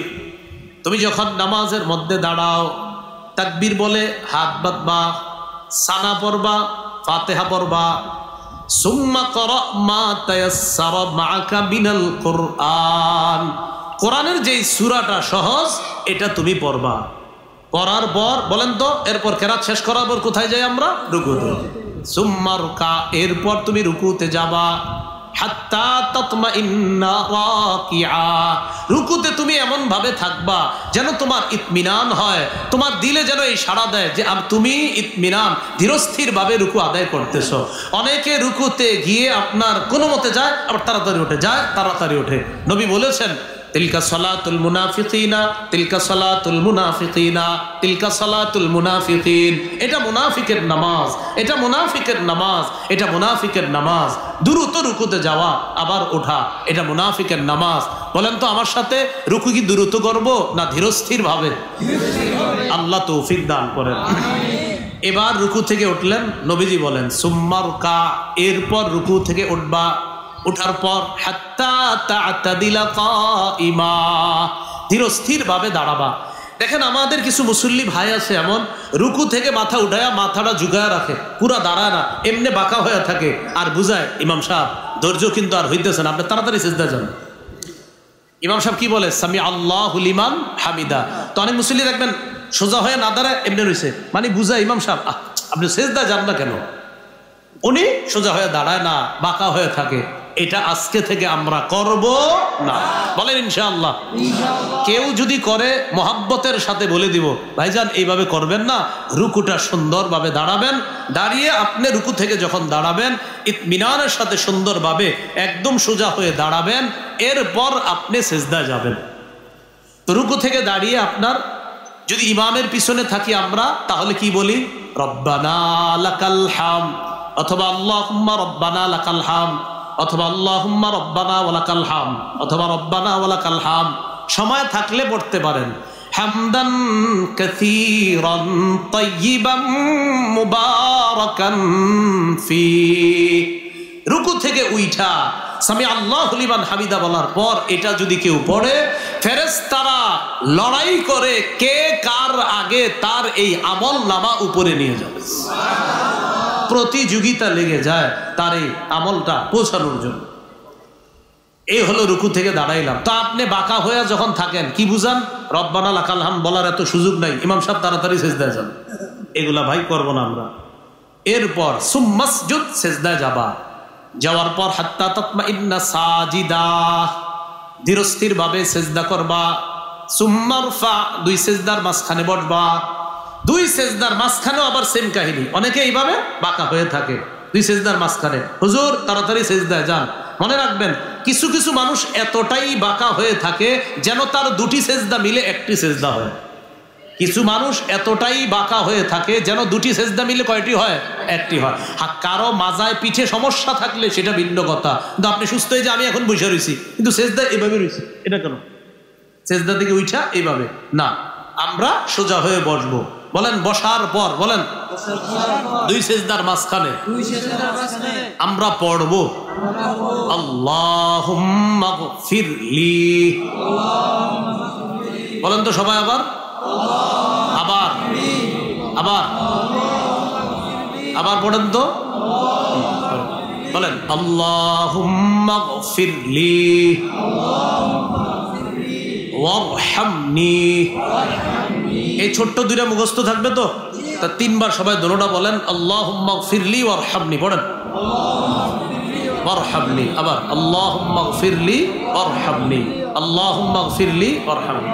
তুমি যখন নামাজের মধ্যে দাঁড়াও তাকবীর বলে হাত বাঁধবা, সানা পড়বা, ফাতিহা পড়বা, সুম্মা ক্রা মা তায়াসসারা মাআকা মিনাল কুরআন, কোরআনের যেই সূরাটা সহজ এটা তুমি পড়বা। পড়ার পর বলেন তো এরপর কেরাত শেষ করার পর কোথায় যাই আমরা? রুকুতে। সুম্মা রুকা, এরপর তুমি রুকুতে যাবা। হাত্তা তাতমাইন্না রাকিআ, রুকুতে তুমি এমন ভাবে থাকবা যেন তোমার ইতমিনান হয়, তোমার দিলে যেন এই সাড়া দেয় যে তুমি ইতমিনান ধীরস্থির ভাবে রুকু আদায় করতেছো। অনেকে রুকুতে গিয়ে আপনার কোনো মতে যায় আবার তাড়াতাড়ি উঠে যায়, তাড়াতাড়ি ওঠে। নবী বলেছেন তিলকা সালাতুল মুনাফিকিনা, তিলকা সালাতুল মুনাফিকিনা, তিলকা সালাতুল মুনাফিকিন, এটা মুনাফিকের নামাজ, এটা মুনাফিকের নামাজ, এটা মুনাফিকের নামাজ। দ্রুত রুকুতে যাওয়া আবার ওঠা এটা মুনাফিকের নামাজ। বলেন তো আমার সাথে রুকু কি দ্রুত করব না ধীরস্থির ভাবে? আল্লাহ তৌফিক দান করেন। এবার রুকু থেকে উঠলেন, নবীজি বলেন সুম্মা রুকা, এরপর রুকু থেকে উঠবা, উঠার পর হাত্তা তা'তাদিলা কাইমা, ধীরস্থির ভাবে দাঁড়াবা। দেখেন আমাদের কিছু মুসল্লি ভাই আছে এমন রুকু থেকে মাথা উঠায়া মাথাটা ঝুঁকায়া রাখে, পুরা দাঁড়ায় না, এমনি বাঁকা হয়ে থাকে আর বুঝায় ইমাম সাহেব ধৈর্য কিন্তু আর হইতেছে না, আপনি তাড়াতাড়ি সিজদা যান। ইমাম সাহেব কি বলে? সামি আল্লাহু লিমান হামিদা। তো অনেক মুসল্লি দেখবেন সোজা হয়ে না দাঁড়ায় এমনি রয়েছে, মানে বুঝায় ইমাম সাহেব আপনি সেজদা যান না কেন? উনি সোজা হয়ে দাঁড়ায় না, বাঁকা হয়ে থাকে। এটা আজকে থেকে আমরা করব না, বলেন ইনশাআল্লাহ। কেউ যদি করে মহাব্বতের সাথে বলে দিব, ভাইজান এইভাবে করবেন না, রুকুটা সুন্দরভাবে দাঁড়াবেন, দাঁড়িয়ে আপনি রুকু থেকে যখন দাঁড়াবেন ইতমিনানের সাথে সুন্দরভাবে একদম সোজা হয়ে দাঁড়াবেন, এরপর আপনি সিজদায় যাবেন। তো রুকু থেকে দাঁড়িয়ে আপনার যদি ইমামের পিছনে থাকি আমরা, তাহলে কি বলি? রব্বানা লাকাল হামদ, অথবা আল্লাহুম্মা রব্বানা লাকাল হামদ, অথবা আল্লাহুম্মা রব্বানা ওয়া লাকাল হামদ, অথবা রব্বানা ওয়া লাকাল হামদ। সময় থাকলে পড়তে পারেন হামদান কাসীরান তাইয়িবান মুবারাকান ফি। রুকু থেকে উঠা সামি আল্লাহু লিমান হামিদা বলার পর এটা যদি কেউ পড়ে, ফেরেশতারা লড়াই করে কে কার আগে তার এই আমল নামা উপরে নিয়ে যাবে। প্রতিযোগিতা লেগে যায় তার এই আমলটা পৌঁছানোর জন্য। এই হলো রুকু থেকে দাঁড়াইলাম। তো আপনি বাঁকা হয়ে যখন থাকেন কি বুঝান? রব্বানা লাকাল হামদ বলার এত সুযোগ নাই, ইমাম সাহেব তাড়াতাড়ি সিজদায় যান। এগুলা ভাই করবো না আমরা। এরপর সুম্মাসজুদ, সিজদায় যাবা, যাওয়ার পর হাত্তা তাতমাইন্না সাজিদা, ধীরস্থির ভাবে সিজদা করবা। সুম্মারফা, দুই সিজদার মাঝখানে বসবা। দুই সিজদার মাঝখানেও আবার সেম কাহিনী, অনেকে এইভাবে বাঁকা হয়ে থাকে দুই সিজদার মাঝখানে। হুজুর তাড়াতাড়ি সিজদায় যান। মনে রাখবেন, কিছু কিছু মানুষ এতটাই বাঁকা হয়ে থাকে যেন তার দুটি সিজদা মিলে একটি সিজদা হয়। কিছু মানুষ এতটাই বাঁকা হয়ে থাকে যেন দুটি সিজদা মিলে কয়টি হয়? একটি হয়। কারো মাজায় পিঠে সমস্যা থাকলে সেটা ভিন্ন কথা, কিন্তু আপনি সুস্থ হয়ে যে আমি এখন বসে রয়েছি কিন্তু সিজদা এইভাবে রয়েছি, এটা কেন? সিজদা থেকে উঠা এইভাবে না, আমরা সোজা হয়ে বসবো। বলেন বসার পর, বলেন দুই সিজদার মাঝখানে আমরা পড়বো আল্লাহুম্মা গফিরলি। বলেন তো সবাই আবার, আবার আবার আবার পড়েন তো, বলেন আল্লাহুম্মা গফিরলি ওয়ারহামনি। এই ছোট্ট দুইটা মুখস্থ থাকবে তো, তা তিনবার সবাই দোনোটা বলেন আল্লাহুম্মা গফিরলি ওয়ারহামনি। পড়েন ওয়ারহামনি, আবার আল্লাহুম্মা গফিরলি ওয়ারহামনি, আল্লাহুম্মা গফিরলি ওয়ারহামনি।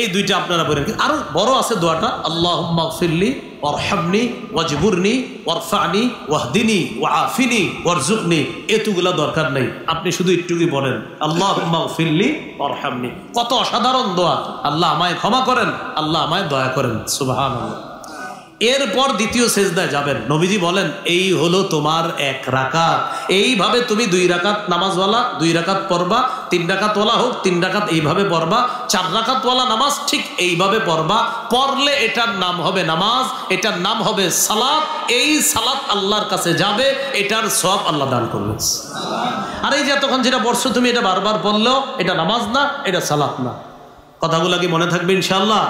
এই দুইটা আপনারা বলেন। আরো বড় আছে দোয়াটা, আল্লাহুম্মা গফিরলি ওয়ারহামনি ওয়াজবুরনি ওয়ারফানি ওয়াহদিনি ওয়াআফিনি ওয়ারযুকনি। এতগুলা দরকার নেই, আপনি শুধু একটুকুই বলেন আল্লাহুম্মা গফিরলি ওয়ারহামনি। কত অসাধারণ দোয়া! আল্লাহ আমায় ক্ষমা করেন, আল্লাহ আমায় দয়া করেন, সুবহানাল্লাহ। এরপর দ্বিতীয় সিজদায় যাবেন। নবীজি বলেন এই হলো তোমার এক রাকাত। এইভাবে তুমি 2 রাকাত নামাজওয়ালা 2 রাকাত পড়বা, 3 রাকাতওয়ালা হোক 3 রাকাত এইভাবে পড়বা, 4 রাকাতওয়ালা নামাজ ঠিক এইভাবে পড়বা। পড়লে এটার নাম হবে নামাজ, এটার নাম হবে সালাত। এই সালাত আল্লাহর কাছে যাবে, এটার সওয়াব আল্লাহ দান করবেন। আর এই যে তখন যেটা পড়ছো তুমি, এটা বারবার পড়লেও এটা নামাজ না, এটা সালাত না। কথাগুলো কি মনে থাকবে ইনশাআল্লাহ?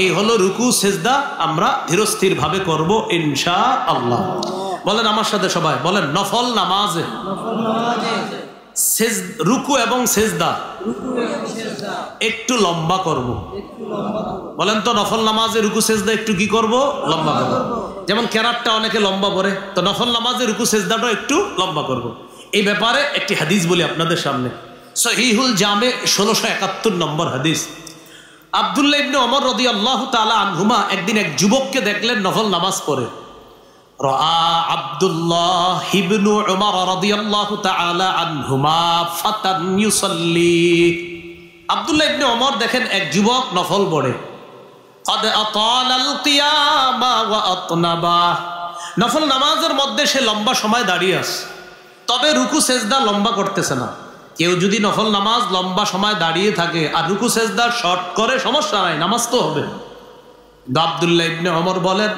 এই হলো রুকু সিজদা, আমরা ধীরস্থির ভাবে করব ইনশাআল্লাহ। বলেন আমার সাথে সবাই, বলেন নফল নামাজে রুকু এবং সিজদা একটু লম্বা করব। বলেন তো নফল নামাজে রুকু সিজদা একটু কি করব? লম্বা করব। যেমন কেরাতটা অনেকে লম্বা করে, তো নফল নামাজে রুকু সিজদাটাও একটু লম্বা করব। এই ব্যাপারে একটি হাদিস বলি আপনাদের সামনে, সহিহুল জামে 1671 নম্বর হাদিস। আব্দুল্লাহ ইবনে ওমর রাদিয়াল্লাহু তাআলা আনহুমা একদিন এক যুবককে দেখলেন নফল নামাজ পড়ে। রাআ আব্দুল্লাহ ইবনে ওমর রাদিয়াল্লাহু তাআলা আনহুমা ফাতান ইউসাল্লি। আব্দুল্লাহ ইবনে ওমর দেখেন এক যুবক নফল পড়ে। ক্বাদ আতালাল কিয়ামা ওয়া আতনাবা। নফল নামাজের মধ্যে সে লম্বা সময় দাঁড়িয়ে আছে, তবে রুকু সিজদা লম্বা করতেছে না। কেউ যদি নফল নামাজ লম্বা সময় দাঁড়িয়ে থাকে আর রুকু সিজদা শর্ট করে, সমস্যা নাই, নামাজ তো হবে। আব্দুল্লাহ ইবনে ওমর বলেন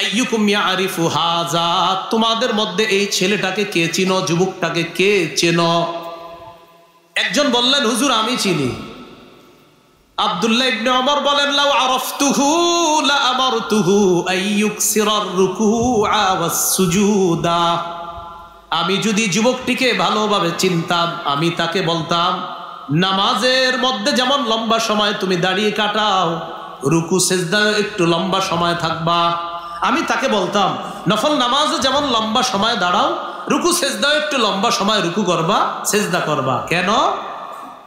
আইয়ুকুম ইয়ারিফু হাযা, তোমাদের মধ্যে এই ছেলেটাকে কে চিনো, যুবকটাকে কে চেনো? একজন বললেন হুজুর আমি চিনি। আব্দুল্লাহ ইবনে ওমর বলেন লাউ আরাফতুহু লা আমারতুহু আইয়ুকসিরার রুকুআ ওয়াস সুজুদা। আমি যদি যুবকটিকে ভালোভাবে চিনতাম, আমি তাকে বলতাম নামাজের মধ্যে যেমন লম্বা সময় তুমি দাঁড়িয়ে কাটাও, রুকু সিজদা একটু লম্বা সময় থাকবা। আমি তাকে বলতাম নফল নামাজে যেমন লম্বা সময় দাঁড়াও, রুকু সেজদা একটু লম্বা সময় রুকু করবা, সেজদা করবা। কেন?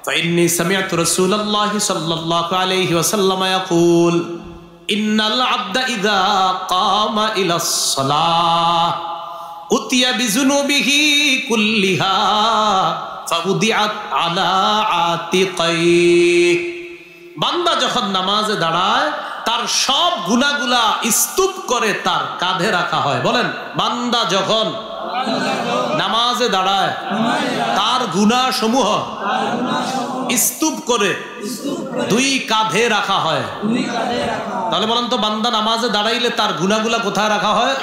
ফাইন্নী সামিআতু রাসূলুল্লাহি সাল্লাল্লাহু আলাইহি ওয়াসাল্লাম ইয়াকুল ইন্নাল আবদা ইযা কামা ইলাস সালাহ উতিয়া বিযুনুবিহি কুল্লিহা ফাউদিআত আলা আতিকাইহি। বান্দা যখন নামাজে দাঁড়ায় তার সব গুনাহগুলা স্তূপ করে তার কাঁধে রাখা হয়। বলেন, বান্দা যখন নামাজে দাঁড়ায় তার গুনাহ সমূহ স্তূপ করে দুই কাঁধে রাখা হয়। তাহলে বলেন তো, বান্দা নামাজে দাঁড়াইলে তার গুনাহগুলা কোথায় রাখা হয়?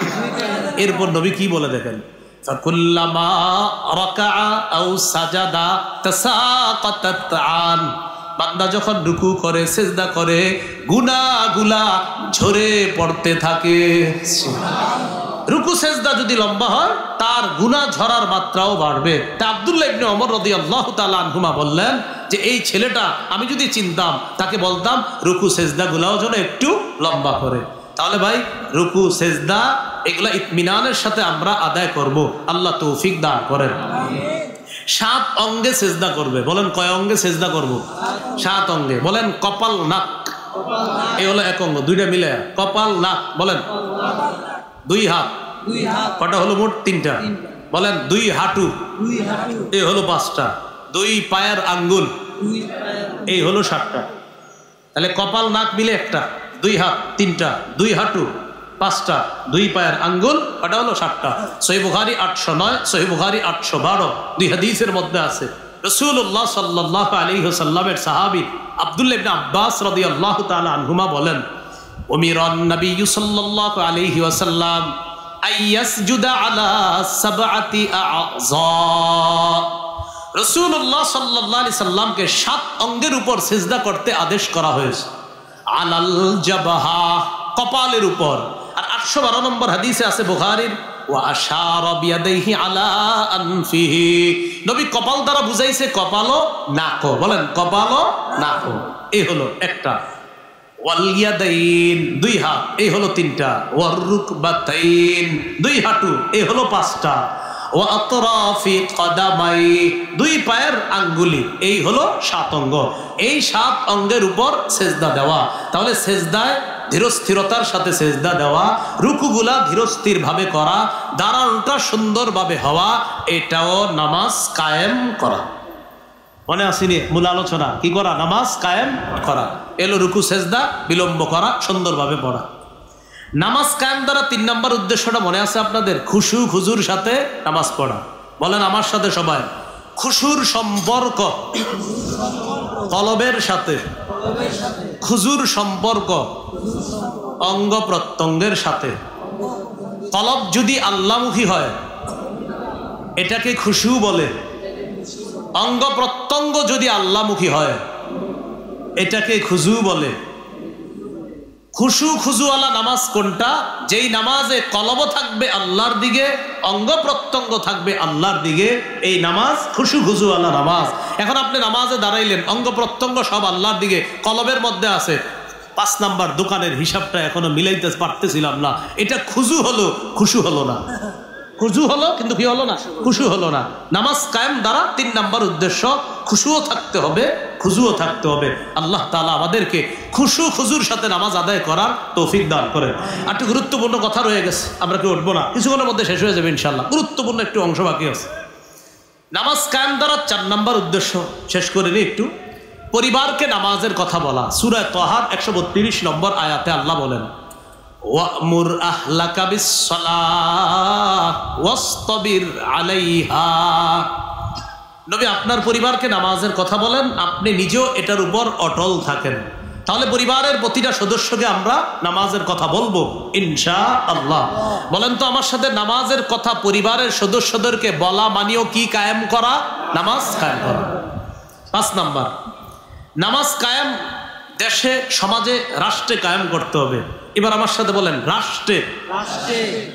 এরপর নবী কি বলে দেখেন, ফাকুল্লামা রাকাআ আও সাজাদা তাসাকাতাত আন। বান্দা যখন রুকু করে, সেজদা করে, গুনাহগুলা ঝরে পড়তে থাকে। রুকু সেজদা যদি লম্বা হয় তার গুনাহ ঝরার মাত্রাও বাড়বে। তা আব্দুল্লাহ ইবনে ওমর রাদিয়াল্লাহু তাআলা আনহুমা বললেন যে এই ছেলেটা আমি যদি চিনতাম তাকে বলতাম রুকু সেজদা গুলাও যেন একটু লম্বা করে। তাহলে ভাই রুকু সেজদা এগুলা ইতমিনানের সাথে আমরা আদায় করব। আল্লাহ তৌফিক দান করেন। 7 অঙ্গে সেজদা করবে। বলেন, কয় অঙ্গে সেজদা করব? 7 অঙ্গে। বলেন, কপাল, নাক, এই হলো 1 অঙ্গ, দুইটা মিলে কপাল, নাক। বলেন, 2 হাত, কটা হলো মোট? 3টা। বলেন, 2 হাঁটু, এই হলো 5টা। 2 পায়ের আঙ্গুল, এই হলো 7টা। তাহলে কপাল, নাক মিলে 1টা, 2 হাত 3টা, 2 হাঁটু 5টা, 2 পায়ের আঙ্গুল, কটা হলো? 7টা। সহিহ বুখারী 809, সহিহ বুখারী 812, 2 হাদিসের মধ্যে আছে। রাসূলুল্লাহ সাল্লাল্লাহু আলাইহি ওয়াসাল্লামের সাহাবী আব্দুল্লাহ ইবনে আব্বাস রাদিয়াল্লাহু তাআলা আনহুমা বলেন, উমিরান নবী সাল্লাল্লাহু আলাইহি ওয়াসাল্লাম আইয়াসজুদা আলা 7 আ'যা। রাসূলুল্লাহ সাল্লাল্লাহু আলাইহি সাল্লামকে 7 অঙ্গের উপর সিজদা করতে আদেশ করা হয়েছে। আলাল জাবহা, কপালের উপর। আর 812 নম্বর হাদিসে আছে বুখারীর, ওয়া আশারা বিয়াদাইহি আলা আনফিহি। নবী কপাল দ্বারা বুঝাইছে কপালও নাকও। বলেন, কপালও নাকও। এই হলো একটা। ওয়াল ইয়াদাইন, 2 হাত, এই হলো 3টা। ওয়ার রুকবাতাইন, 2 হাঁটু, এই হলো 5টা। ওয়া আতরাফি কদামাই, 2 পায়ের আঙ্গুলি, এই হলো 7 অঙ্গ। এই 7 অঙ্গের উপর সেজদা দেওয়া। তাহলে সেজদায় ধীরস্থিরতার সাথে সেজদা দেওয়া, রুকুগুলা ধীরস্থির ভাবে করা, দাঁড়ানোটা সুন্দরভাবে হওয়া, এটাও নামাজ কায়েম করা। মনে আসেনি মূল আলোচনা? কি করা? নামাজ কায়েম করা। এলো রুকু সেজদা বিলম্ব করা, সুন্দরভাবে পড়া। নামাজ কায়েম দ্বারা 3 নম্বর উদ্দেশ্যটা মনে আছে আপনাদের? খুশু খুজুর সাথে নামাজ পড়া। বলেন আমার সাথে সবাই, খুশুর সম্পর্ক কলবের সাথে, খুজুর সম্পর্ক অঙ্গ প্রত্যঙ্গের সাথে। কলব যদি আল্লাহমুখী হয় এটাকে খুশু বলে, অঙ্গ প্রত্যঙ্গ যদি আল্লাহমুখী হয় এটাকে খুজু বলে। খুশু খুজুওয়ালা নামাজ কোনটা? যেই নামাজে কলব থাকবে আল্লাহর দিকে, অঙ্গ প্রত্যঙ্গ থাকবে আল্লাহর দিকে, এই নামাজ খুশু খুজুওয়ালা নামাজ। এখন আপনি নামাজে দাঁড়াইলেন, অঙ্গ প্রত্যঙ্গ সব আল্লাহর দিকে, কলবের মধ্যে আছে 5 নাম্বার দোকানের হিসাবটা এখনো মিলাইতে পারতেছিলাম না, এটা খুজু হলো, খুশু হলো না। খুজু হলো কিন্তু কি হলো না? খুশু হলো না। নামাজ কায়েম দ্বারা 3 নাম্বার উদ্দেশ্য, খুশুও থাকতে হবে, খুজুও থাকতে হবে। আল্লাহ তাআলা আমাদেরকে খুশু খুজুর সাথে নামাজ আদায় করার তৌফিক দান করেন। আর একটু গুরুত্বপূর্ণ কথা রয়ে গেছে, আমরা কি উঠবো না, কিছুক্ষণের মধ্যে শেষ হয়ে যাবে ইনশাআল্লাহ। গুরুত্বপূর্ণ একটু অংশ বাকি আছে। নামাজ কায়েম দ্বারা 4 নাম্বার উদ্দেশ্য শেষ করে নিই একটু। পরিবারকে নামাজের কথা বলা। সূরা তাহার 132 নম্বর আয়াতে আল্লাহ বলেন, ওয়া'মুর আহলাকা বিস-সালাহ ওয়াসতাবির আলাইহা। নবী আপনার পরিবারকে নামাজের কথা বলেন, আপনি নিজেও এটার উপর অটল থাকেন। তাহলে পরিবারের প্রতিটা সদস্যকে আমরা নামাজের কথা বলবো ইনশাআল্লাহ। বলেন তো আমার সাথে, নামাজের কথা পরিবারের সদস্যদেরকে বলা মানেও কি কায়েম করা? নামাজ কায়েম করা। 5 নাম্বার, নামাজ কায়েম দেশে, সমাজে, রাষ্ট্রে কায়েম করতে হবে। এবার আমার সাথে বলেন, রাষ্ট্রে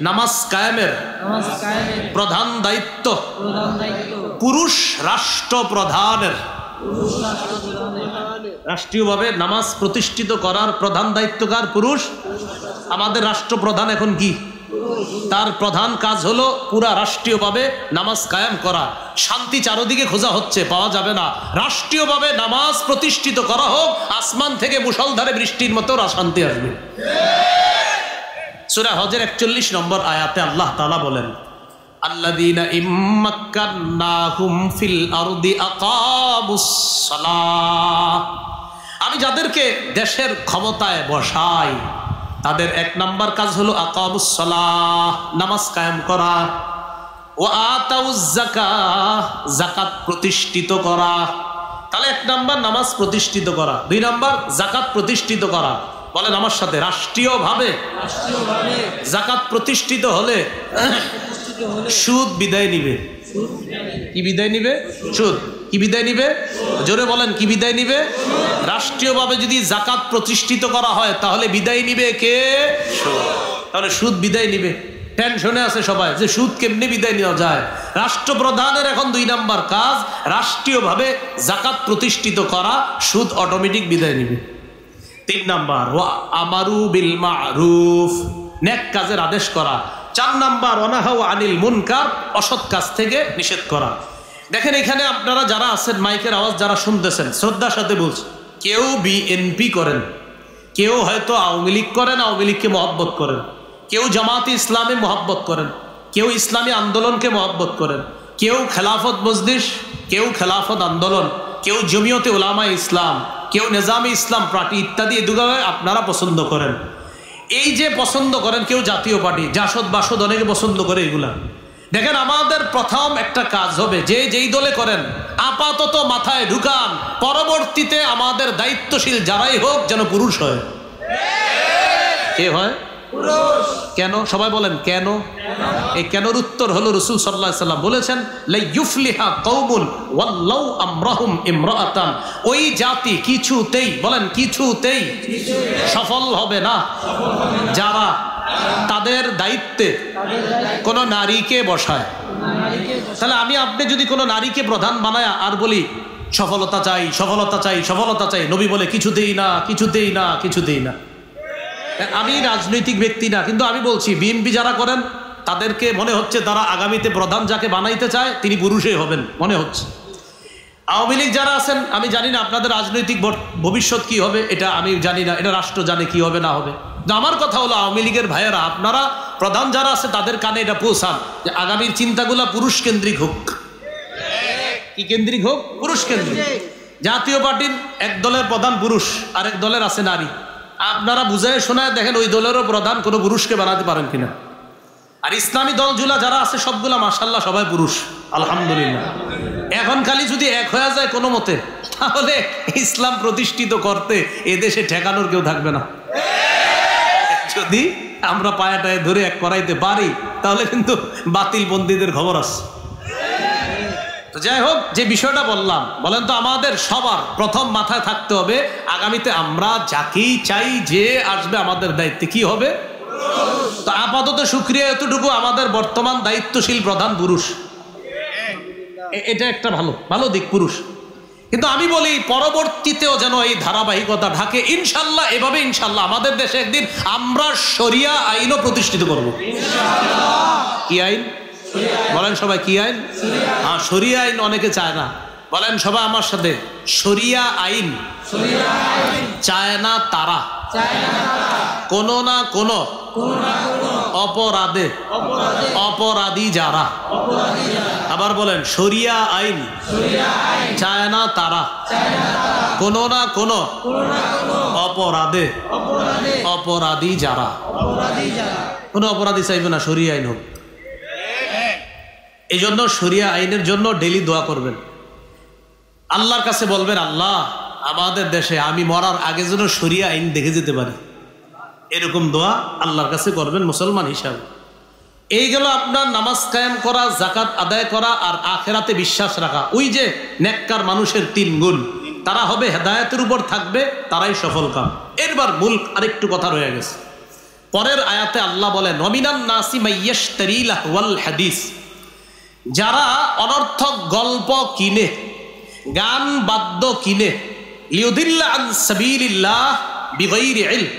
নামাজ কায়েমের প্রধান দায়িত্ব পুরুষ রাষ্ট্রপ্রধানের। রাষ্ট্রীয়ভাবে নামাজ প্রতিষ্ঠিত করার প্রধান দায়িত্বকার পুরুষ। আমাদের রাষ্ট্রপ্রধান এখন কি? তার প্রধান কাজ হলো পুরা রাষ্ট্রীয়ভাবে নামাজ কায়েম করা। শান্তি চারদিকে খোঁজা হচ্ছে, পাওয়া যাবে না। রাষ্ট্রীয়ভাবে নামাজ প্রতিষ্ঠিত করা হোক, আসমান থেকে মুষলধারে বৃষ্টির মতো শান্তি আসবে। সূরা হজের 41 নম্বর আয়াতে আল্লাহ তাআলা বলেন, আল্লাযীনা ইম্মাক্কান্নাহুম ফিল আরদি আকামুস সালাহ। আমি যাদেরকে দেশের ক্ষমতায় বসাই তাদের 1 নাম্বার কাজ হলো আকামুস সালাহ, নামাজ কায়েম করা। ওয়া আতাউজ যাকাহ, যাকাত প্রতিষ্ঠিত করা। তাহলে 1 নাম্বার নামাজ প্রতিষ্ঠিত করা, 2 নাম্বার যাকাত প্রতিষ্ঠিত করা। বলেন আমার সাথে, রাষ্ট্রীয়ভাবে যাকাত প্রতিষ্ঠিত হলে সুদ বিদায় নিবে। কি বিদায় নিবে? সুদ। কি বিদায় নিবে? জোরে বলেন, কি বিদায় নিবে? রাষ্ট্রীয়ভাবে যদি যাকাত প্রতিষ্ঠিত করা হয় তাহলে বিদায় নিবে কে? সুদ। তাহলে সুদ বিদায় নিবে। টেনশনে আছে সবাই যে সুদ কেমনে বিদায় নেওয়া যায়। রাষ্ট্রপ্রধানের এখন 2 নাম্বার কাজ রাষ্ট্রীয়ভাবে যাকাত প্রতিষ্ঠিত করা, সুদ অটোমেটিক বিদায় নিবে। 3 নাম্বার ওয়া আমারু বিল মারুফ, নেক কাজের আদেশ করা। 4 নাম্বার ওয়ানাহাউ আনিল মুনকার, অসৎ কাজ থেকে নিষেধ করা। দেখেন এখানে আপনারা যারা আছেন, মাইকের আওয়াজ যারা শুনতেছেন, শ্রদ্ধার সাথে বলছি, কেউ বিএনপি করেন, কেউ হয়তো আওয়ামী লীগ করেন, আওয়ামী লীগকে মহব্বত করেন, কেউ জামাতে ইসলামে মহব্বত করেন, কেউ ইসলামী আন্দোলনকে মহব্বত করেন, কেউ খেলাফত মজলিস, কেউ খেলাফত আন্দোলন, কেউ জমিয়তে উলামায়ে ইসলাম, কেউ নিজামে ইসলাম পার্টি ইত্যাদি এগুলো আপনারা পছন্দ করেন। এই যে পছন্দ করেন, কেউ জাতীয় পার্টি, জাসদ বাসদ অনেকে পছন্দ করে এগুলা। দেখেন আমাদের প্রথম একটা কাজ হবে, যে যেই দলে করেন আপাতত মাথায় ঢুকান, পরবর্তীতে আমাদের দায়িত্বশীল যারাই হোক যেন পুরুষ হয়। কে হয়? পুরুষ। কেন? সবাই বলেন কেন? এই কেনর উত্তর হলো রাসূল সাল্লাল্লাহু আলাইহি সাল্লাম বলেছেন, লা ইউফলিহা কওমুন ওয়াল্লাউ আমরাহুম ইমরাআতান। ওই জাতি কিছুতেই, বলেন কিছুতেই সফল হবে না যারা তাদের দায়িত্বে কোনো নারীকে বসায়। তাহলে আমি আপনি যদি কোনো নারীকে প্রধান বানায় আর বলি সফলতা চাই, সফলতা চাই, সফলতা চাই, নবী বলে কিছুতেই না, কিছুতেই না, কিছুতেই না। আমি রাজনৈতিক ব্যক্তি না, কিন্তু আমি বলছি বিএনপি যারা করেন তাদেরকে মনে হচ্ছে তারা আগামীতে প্রধান যাকে বানাইতে চায় তিনি পুরুষই হবেন মনে হচ্ছে। আওয়ামী লীগ যারা আছেন, আমি জানি না আপনাদের রাজনৈতিক ভবিষ্যৎ কি হবে, এটা আমি জানি না, এটা রাষ্ট্র জানে কি হবে না হবে। আমার কথা হলো আওয়ামী লীগের ভাইয়েরা, আপনারা প্রধান যারা আছে তাদের কানে এটা পৌঁছান যে আগামীর চিন্তাগুলা পুরুষ কেন্দ্রিক হোক। কি কেন্দ্রিক হোক? পুরুষ কেন্দ্রিক। জাতীয় পার্টির এক দলের প্রধান পুরুষ, আরেক দলের আছে নারী। আপনারা বুঝায় শোনায় দেখেন ওই দলেরও প্রধান কোনো পুরুষকে বানাতে পারেন কিনা। আর ইসলামী দলগুলা যারা আছে সবগুলা মাশাআল্লাহ সবাই পুরুষ, আলহামদুলিল্লাহ। এখন খালি যদি এক হয়ে যায় কোনো মতে, তাহলে ইসলাম প্রতিষ্ঠিত করতে এদেশে ঠেকানোর কেউ থাকবে না। যদি আমরা পায়াটায় ধরে এক করাইতে পারি তাহলে কিন্তু বাতিল বন্দীদের খবর আছে। তো যাই হোক, যে বিষয়টা বললাম, বলেন তো আমাদের সবার প্রথম মাথায় থাকতে হবে আগামীতে আমরা যাকেই চাই যে আসবে আমাদের দায়িত্বে কি হবে? তো আপাতত শুকরিয়া এতটুকু, আমাদের বর্তমান দায়িত্বশীল প্রধান পুরুষ, এটা একটা ভালো ভালো দিক পুরুষ। কিন্তু আমি বলি পরবর্তীতেও যেন এই ধারাবাহিকতা থাকে ইনশাল্লাহ। এভাবে ইনশাল্লাহ আমাদের দেশে একদিন আমরা শরিয়া আইনও প্রতিষ্ঠিত করব। কি আইন? বলেন সবাই, কি আইন? হ্যাঁ, শরিয়া আইন অনেকে চায় না। বলেন সবাই আমার সাথে, শরিয়া আইন চায় না তারা কোনো না কোনো অপরাধে অপরাধী যারা। আবার বলেন, শরিয়া আইন চায় না তারা কোনো না কোনো অপরাধে অপরাধী যারা। কোনো অপরাধী চাইবে না শরিয়া আইন হোক। এই জন্য শরিয়া আইনের জন্য ডেইলি দোয়া করবেন, আল্লাহর কাছে বলবেন, আল্লাহ আমাদের দেশে আমি মরার আগে যেন শরিয়া আইন দেখে যেতে পারি। এরকম দোয়া আল্লাহর কাছে করবেন মুসলমান হিসাবে। এই গেল আপনার নামাজ কায়েম করা, যাকাত আদায় করা আর আখেরাতে বিশ্বাস রাখা। ওই যে নেককার মানুষের 3 গুণ, তারা হবে হেদায়েতের উপর থাকবে, তারাই সফল কাম। এরবার মূল আরেকটু কথা রয়ে গেছে। পরের আয়াতে আল্লাহ বলেন, ওয়ামিনান নাসি মাইয়াশতারি লাহওয়াল হাদিস, যারা অনর্থক গল্প কিনে, গান বাদ্য কিনে, লিউদিল্লা আন সাবিলিল্লাহ বিগাইরি ইলম,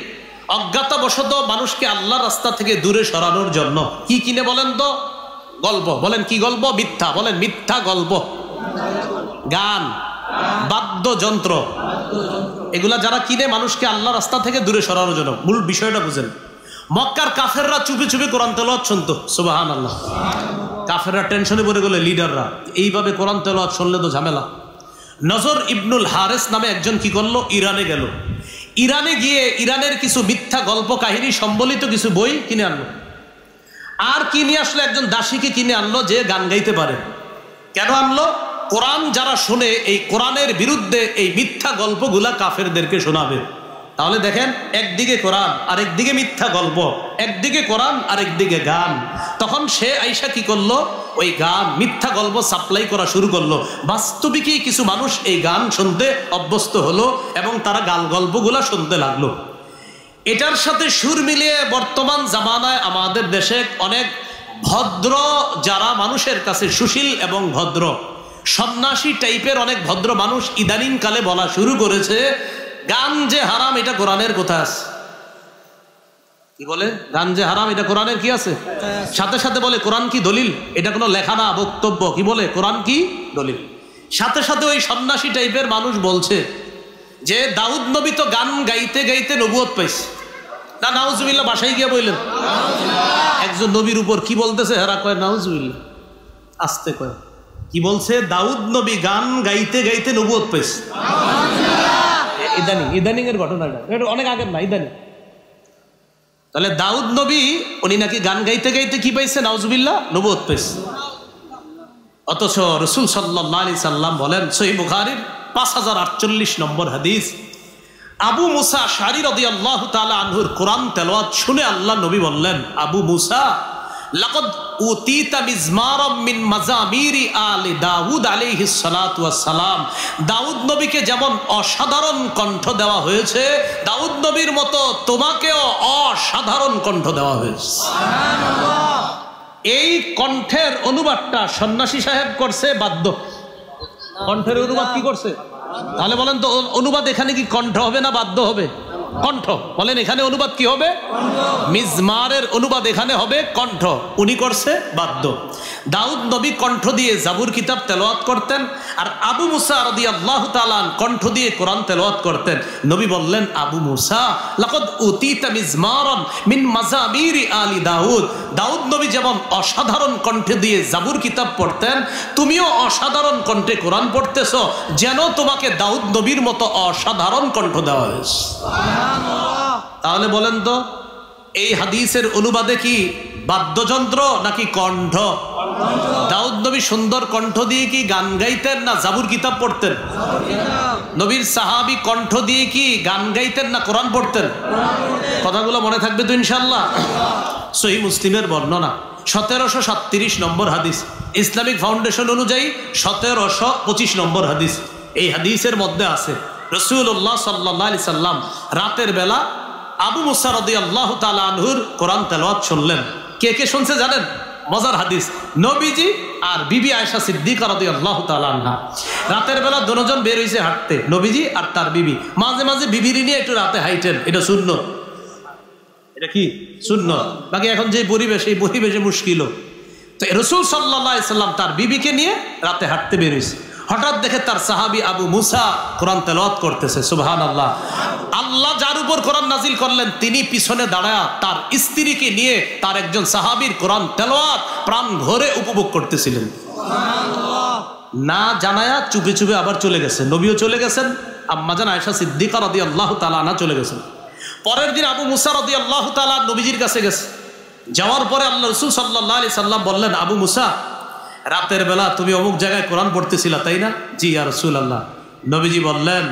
অজ্ঞাতবশত মানুষকে আল্লাহর রাস্তা থেকে দূরে সরানোর জন্য। কি কিনে বলেন তো? গল্প। বলেন কি গল্প? মিথ্যা। বলেন মিথ্যা গল্প, গান, বাদ্যযন্ত্র, এগুলা যারা কিনে মানুষকে আল্লাহ রাস্তা থেকে দূরে সরানোর জন্য। মূল বিষয়টা বুঝেন। মক্কার কাফেররা চুপি চুপি কোরআন তেলাওয়াত শুনতো। সুবহানাল্লাহ। কাফেররা টেনশনে পড়ে গেল, লিডাররা এইভাবে কোরআন তেলাওয়াত শুনলে তো ঝামেলা। নজর ইবনুল হারেস নামে একজন কি করলো, ইরানে গেল। ইরানে গিয়ে ইরানের কিছু মিথ্যা গল্প কাহিনী সম্বলিত কিছু বই কিনে আনলো। আর কিনে আসলে একজন দাসীকে কিনে আনলো যে গান গাইতে পারে। কেন আনলো? কোরআন যারা শুনে এই কোরআনের বিরুদ্ধে এই মিথ্যা গল্পগুলা কাফেরদেরকে শোনাবে। তাহলে দেখেন, একদিকে কোরআন আর একদিকে মিথ্যা গল্প, একদিকে কোরআন আর একদিকে গান। তখন সে আইসা কি করলো, ওই গান মিথ্যা গল্প সাপ্লাই করা শুরু করলো। বাস্তবিকই কিছু মানুষ এই গান শুনতে অভ্যস্ত হলো এবং তারা গান গল্পগুলা শুনতে লাগলো। এটার সাথে সুর মিলিয়ে বর্তমান জামানায় আমাদের দেশে অনেক ভদ্র, যারা মানুষের কাছে সুশীল এবং ভদ্র, সন্ন্যাসী টাইপের অনেক ভদ্র মানুষ ইদানিং কালে বলা শুরু করেছে গান যে হারাম, এটা কোরআনের কোথায় আছে? কি বলে? গান যে হারাম, এটা কোরআনের কি আছে? সাথে সাথে বলে কোরআন কি দলিল? এটা কোনো লেখা না, বক্তব্য। কি বলে? কোরআন কি দলিল। সাথে সাথে ওই সন্ন্যাসী টাইপের মানুষ বলছে যে দাউদ নবী তো গান গাইতে গাইতে নবুয়ত পাইছে। না, নাউজুবিল্লাহ। বাসায় গিয়ে বললেন একজন নবীর উপর কি বলতেছে, হেরা কয় নাউজুবিল্লাহ, আস্তে কয়। কি বলছে? দাউদ নবী গান গাইতে গাইতে নবুয়ত পাইছে। ইদানিং এর ঘটনাটা, এটা অনেক আগের না, ইদানিং। তাহলে দাউদ নবী উনি নাকি গান গাইতে গাইতে কি পাইছে? নাউজুবিল্লাহ, নবুয়ত পাইছে। অথচ রাসূল সাল্লাল্লাহু আলাইহি সাল্লাম বলেন, সহিহ বুখারীর 5048 নম্বর হাদিস, আবু মুসা আশআরী রাদিয়াল্লাহু তাআলা আনহুর কোরআন তেলাওয়াত শুনে আল্লাহ নবী বললেন, আবু মুসা, লাকাদ উতিতা মিজমারাম মিন মাজামিরি আলি দাউদ আলাইহিস সালাতু ওয়াস সালাম। দাউদ নবীকে যেমন অসাধারণ কণ্ঠ দেওয়া হয়েছে, দাউদ নবীর মতো তোমাকেও অসাধারণ কণ্ঠ দেওয়া হয়েছে। সুবহানাল্লাহ। এই কণ্ঠের অনুবাদটা সন্ন্যাসী সাহেব করছে বাদ্য। কণ্ঠের অনুবাদ কি করছে? তাহলে বলেন তো, অনুবাদ এখানে কি কণ্ঠ হবে না বাদ্য হবে? কণ্ঠ। বলেন এখানে অনুবাদ কি হবে? মিজমারের অনুবাদ এখানে হবে কণ্ঠ। উনি করছে বাদ্য। দাউদ নবী কণ্ঠ দিয়ে জাবুর কিতাব তেলাওয়াত করতেন, আর আবু মুসা রাদিয়াল্লাহু তাআলা কণ্ঠ দিয়ে কোরআন তেলাওয়াত করতেন। নবী বললেন, আবু মুসা, লাকাদ উতিতা মিজমারান মিন মাজামিরি আলি দাউদ। দাউদ নবী যেমন অসাধারণ কণ্ঠে দিয়ে জাবুর কিতাব পড়তেন, তুমিও অসাধারণ কণ্ঠে কোরআন পড়তেছো, যেন তোমাকে দাউদ নবীর মতো অসাধারণ কণ্ঠ দেওয়া হয়েছে। তাহলে বলেন তো, এই হাদিসের অনুবাদে কি বাদ্যযন্ত্র নাকি কণ্ঠ? দাউদ নবী সুন্দর কণ্ঠ দিয়ে কি গান গাইতেন না জাবুর কিতাব পড়তেন? নবীর সাহাবী কণ্ঠ দিয়ে কি গান গাইতেন না কোরআন পড়তেন? কথাগুলো মনে থাকবে তো ইনশাআল্লাহ। সহিহ মুসলিমের বর্ণনা 1737 নম্বর হাদিস, ইসলামিক ফাউন্ডেশন অনুযায়ী 1725 নম্বর হাদিস। এই হাদিসের মধ্যে আছে রাসূলুল্লাহ সাল্লাল্লাহু আলাইহি সাল্লাম রাতের বেলা আবু মুসা রাদিয়াল্লাহু তাআলা আনহুর কোরআন তেলাওয়াত শুনলেন। কে কে শুনছে জানেন? মজার হাদিস, নবীজি আর বিবি আয়েশা সিদ্দিকা রাদিয়াল্লাহু তাআলা আনহা। রাতের বেলা দুজন বের হইছে হাঁটতে, নবীজি আর তার বিবি। মাঝে মাঝে বিবির নিয়ে একটু রাতে হাইটেন, এটা সুন্নাত। এটা কি সুন্নাত? বাকি এখন যে পরিবেশ, এই পরিবেশে মুশকিল। তো রাসূল সাল্লাল্লাহু আলাইহি সাল্লাম তার বিবিকে নিয়ে রাতে হাঁটতে বের হইছে। হঠাৎ দেখে তার সাহাবী আবু মুসা কোরআন তেলাওয়াত করতেছে। সুবহানাল্লাহ। আল্লাহ যার উপর কোরআন নাজিল করলেন, তিনি পিছনে দাঁড়ায়া তার স্ত্রীকে নিয়ে তার একজন সাহাবীর কোরআন তেলাওয়াত প্রাণ ভরে উপভোগ করতেছিলেন। সুবহানাল্লাহ। না জানায়া চুপে চুপে আবার চলে গেছে। নবীও চলে গেছেন, আম্মাজান আয়েশা সিদ্দিকা রাদিয়াল্লাহু তাআলা আনহা চলে গেছেন। পরের দিন আবু মুসা রাদিয়াল্লাহু তাআলা নবীজির কাছে গেছে। যাওয়ার পরে আল্লাহ রাসূল সাল্লাল্লাহু আলাইহি সাল্লাম বললেন, আবু মুসা, রাতের বেলা তুমি অমুক জায়গায় কোরআন পড়তেছিলা তাই না? জি ইয়া রাসূলুল্লাহ। নবীজি বললেন,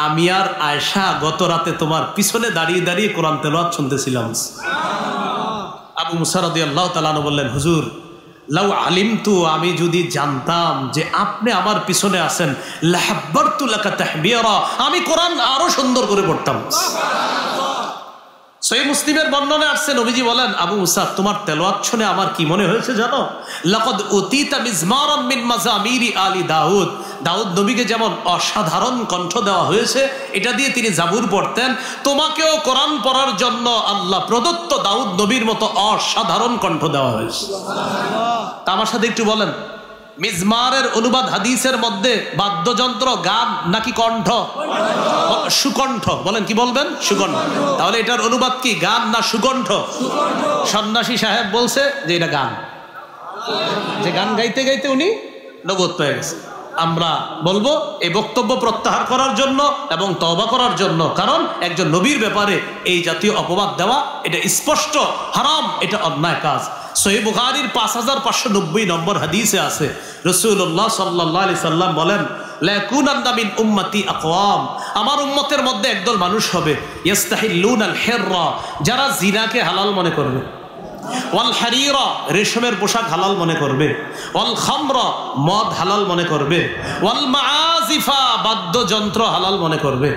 আমি আর আয়েশা গত রাতে তোমার পিছনে দাঁড়িয়ে দাঁড়িয়ে কোরআন তেলাওয়াত শুনতেছিলাম। আবু মুসা রাদিয়াল্লাহু তাআলা বললেন, হুজুর, লাউ আলিমতু, আমি যদি জানতাম যে আপনি আমার পিছনে আছেন, লাহাব্বারতু লাকা তাহবিরা, আমি কোরআন আরো সুন্দর করে পড়তাম। সহিহ মুসলিমের বর্ণনা আসছে, নবীজি বলেন, আবু মুসা তোমার তেলাওয়াত শুনে আমার কি মনে হয়েছে জানো? লাকাদ উতিতা মিজমারাম মিন মাজামিরি আলি দাউদ। দাউদ নবীকে যেমন অসাধারণ কণ্ঠ দেওয়া হয়েছে, এটা দিয়ে তিনি জাবুর পড়তেন, তোমাকেও কোরআন পড়ার জন্য আল্লাহ প্রদত্ত দাউদ নবীর মতো অসাধারণ কণ্ঠ দেওয়া হয়েছে। তা আমার সাথে একটু বলেন, মিজমারের অনুবাদ হাদিসের মধ্যে বাদ্যযন্ত্র, গান নাকি কণ্ঠ? সুকণ্ঠ। বলেন, কি বলবেন? সুকণ্ঠ। তাহলে এটার অনুবাদ কি, গান না সুকণ্ঠ? সন্ন্যাসী সাহেব বলছে যে এটা গান, যে গান গাইতে গাইতে উনি নবুয়ত পেয়ে গেছে। আমরা বলবো এই বক্তব্য প্রত্যাহার করার জন্য এবং তওবা করার জন্য, কারণ একজন নবীর ব্যাপারে এই জাতীয় অপবাদ দেওয়া এটা স্পষ্ট হারাম, এটা অন্যায় কাজ। সহিহ বুখারীর 5590 নম্বর হাদিসে আছে, রাসূলুল্লাহ সাল্লাল্লাহু আলাইহি সাল্লাম বলেন, লা ইয়াকুনান্না মিন উম্মতি আকওয়াম, আমার উম্মতের মধ্যে একদল মানুষ হবে, ইস্তাহিল্লুনাল হিররা, যারা জিনাকে হালাল মনে করবে, ওয়াল হারিরা, রেশমের পোশাক হালাল মনে করবে, ওয়াল খামরা, মদ হালাল মনে করবে, ওয়াল মাআজিফা, বাদ্যযন্ত্র হালাল মনে করবে।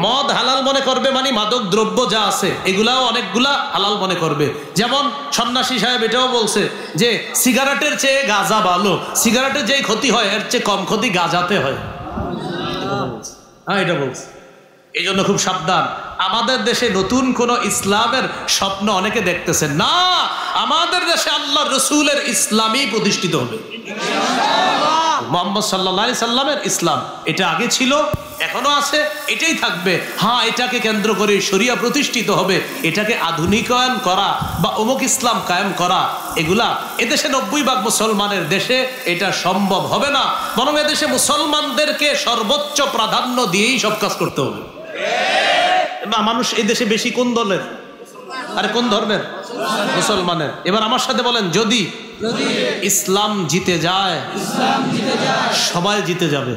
মদ হালাল মনে করবে মানে মাদক দ্রব্য যা আছে এগুলাও অনেকগুলা হালাল মনে করবে। যেমন সন্ন্যাসী সাহেব এটাও বলছে যে সিগারেটের চেয়ে গাঁজা ভালো, সিগারেটের যেই ক্ষতি হয় এর চেয়ে কম ক্ষতি গাঁজাতে হয়। হ্যাঁ, এটা বলছে। এই জন্য খুব সাবধান। আমাদের দেশে নতুন কোন ইসলামের স্বপ্ন অনেকে দেখতেছে না, আমাদের দেশে আল্লাহ রসুলের ইসলামই প্রতিষ্ঠিত হবে। মুহাম্মদ সাল্লাল্লাহু আলাইহি সাল্লামের ইসলাম, এটা আগে ছিল, এখনো আছে, এটাই থাকবে। হ্যাঁ, এটাকে কেন্দ্র করে শরিয়া প্রতিষ্ঠিত হবে, এটাকে আধুনিকায়ন করা বা অমুক ইসলাম কায়েম করা, এগুলা এদেশে 90% মুসলমানের দেশে এটা সম্ভব হবে না। বরং এদেশে মুসলমানদেরকে সর্বোচ্চ প্রাধান্য দিয়েই সব কাজ করতে হবে। মানুষ এই দেশে বেশি কোন দলের? আরে কোন ধর্মের? মুসলমানের। এবার আমার সাথে বলেন, যদি ইসলাম জিতে যায় সবাই জিতে যাবে।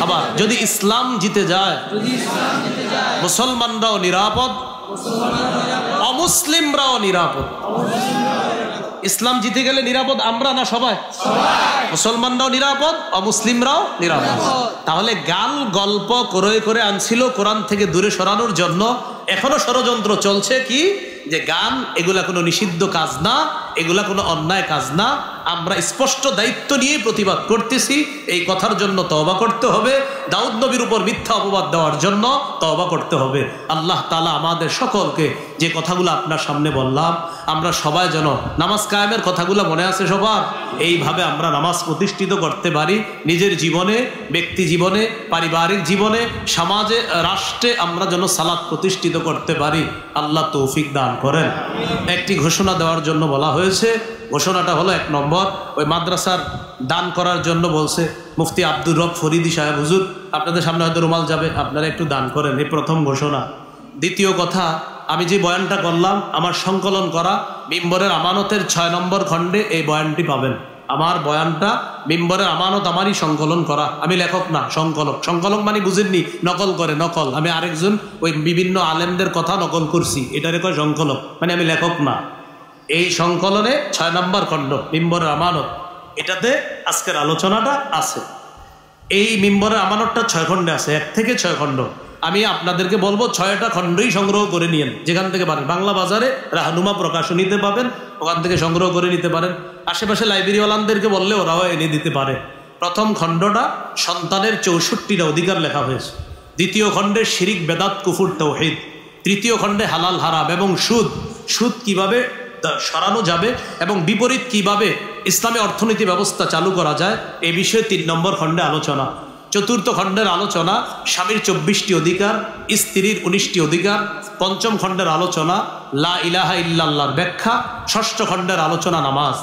আবার যদি ইসলাম জিতে যায় মুসলমানরাও নিরাপদ, অমুসলিমরাও নিরাপদ। ইসলাম জিতে গেলে নিরাপদ আমরা না সবাই? মুসলমানরাও নিরাপদ, অমুসলিমরাও নিরাপদ। তাহলে গাল গল্প করে করে আনছিল কোরআন থেকে দূরে সরানোর জন্য, এখনো ষড়যন্ত্র চলছে কি যে গান এগুলা কোনো নিষিদ্ধ কাজ না, এগুলা কোনো অন্যায় কাজ না। আমরা স্পষ্ট দায়িত্ব নিয়ে প্রতিবাদ করতেছি, এই কথার জন্য তওবা করতে হবে। দাউদ নবীর উপর মিথ্যা অপবাদ দেওয়ার জন্য তওবা করতে হবে। আল্লাহ তাআলা আমাদের সকলকে যে কথাগুলো আপনার সামনে বললাম, আমরা সবাই যেন নামাজ কায়েমের কথাগুলো মনে আছে সবার, এইভাবে আমরা নামাজ প্রতিষ্ঠিত করতে পারি নিজের জীবনে, ব্যক্তি জীবনে, পারিবারিক জীবনে, সমাজে, রাষ্ট্রে আমরা যেন সালাত প্রতিষ্ঠিত করতে পারি। আল্লাহ তৌফিক দান করেন। একটি ঘোষণা দেওয়ার জন্য বলা হয়েছে। ঘোষণাটা হলো, 1 নম্বর, ওই মাদ্রাসার দান করার জন্য বলছে মুফতি আব্দুর রব ফরিদি সাহেব, হুজুর আপনাদের সামনে হয়তো রুমাল যাবে, আপনারা একটু দান করেন। এই প্রথম ঘোষণা। দ্বিতীয় কথা, আমি যে বয়ানটা করলাম আমার সংকলন করা মিম্বরের আমানতের 6 নম্বর খণ্ডে এই বয়ানটি পাবেন। আমার বয়ানটা মিম্বরের আমানত আমারই সংকলন করা, আমি লেখক না, সংকলক। সংকলক মানে বুঝেননি, নকল করে, নকল। আমি আরেকজন ওই বিভিন্ন আলেমদের কথা নকল করছি, এটারে কয় সংকলক, মানে আমি লেখক না। এই সংকলনে 6 নম্বর খণ্ড মিম্বরের আমানত, এটাতে আজকের আলোচনাটা আছে। এই মিম্বরের আমানতটা 6 খণ্ডে আছে, 1 থেকে 6 খণ্ড। আমি আপনাদেরকে বলবো 6টা খণ্ডই সংগ্রহ করে নিয়েন, যেখান থেকে পারেন। বাংলা বাজারে রাহনুমা প্রকাশনীতে পাবেন, ওখান থেকে সংগ্রহ করে নিতে পারেন। আশেপাশে লাইব্রেরিওয়ালাদেরকে বললে ওরাও এনে দিতে পারে। প্রথম খণ্ডটা সন্তানের 64টা অধিকার লেখা হয়েছে। দ্বিতীয় খণ্ডে শিরিক, বেদাত, কুফর, তাওহীদ। তৃতীয় খণ্ডে হালাল, হারাম এবং সুদ, সুদ কিভাবে সরানো যাবে এবং বিপরীত কিভাবে ইসলামী অর্থনীতি ব্যবস্থা চালু করা যায়, এই বিষয়ে 3 নম্বর খণ্ডে আলোচনা। চতুর্থ খণ্ডের আলোচনা স্বামীর 24টি অধিকার, স্ত্রীর 19টি অধিকার। পঞ্চম খণ্ডের আলোচনা লা ইলাহা ইল্লাল্লাহর ব্যাখ্যা। ষষ্ঠ খণ্ডের আলোচনা নামাজ।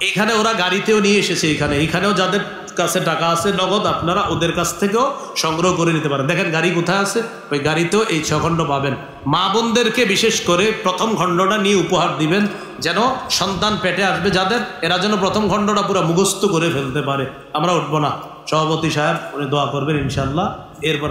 এখানে ওরা গাড়িতেও নিয়ে এসেছে, এখানেও যাদের কাছে টাকা আছে নগদ, আপনারা ওদের কাছ থেকেও সংগ্রহ করে নিতে পারেন। দেখেন গাড়ি কোথায় আছে, ওই গাড়িতেও এই 6 খণ্ড পাবেন। মা বোনদেরকে বিশেষ করে প্রথম খণ্ডটা নিয়ে উপহার দিবেন, যেন সন্তান পেটে আসবে যাদের, এরা যেন প্রথম খণ্ডটা পুরো মুখস্থ করে ফেলতে পারে। আমরা উঠবো না, সভাপতি সাহেব উনি দোয়া করবেন ইনশাল্লাহ। এরপর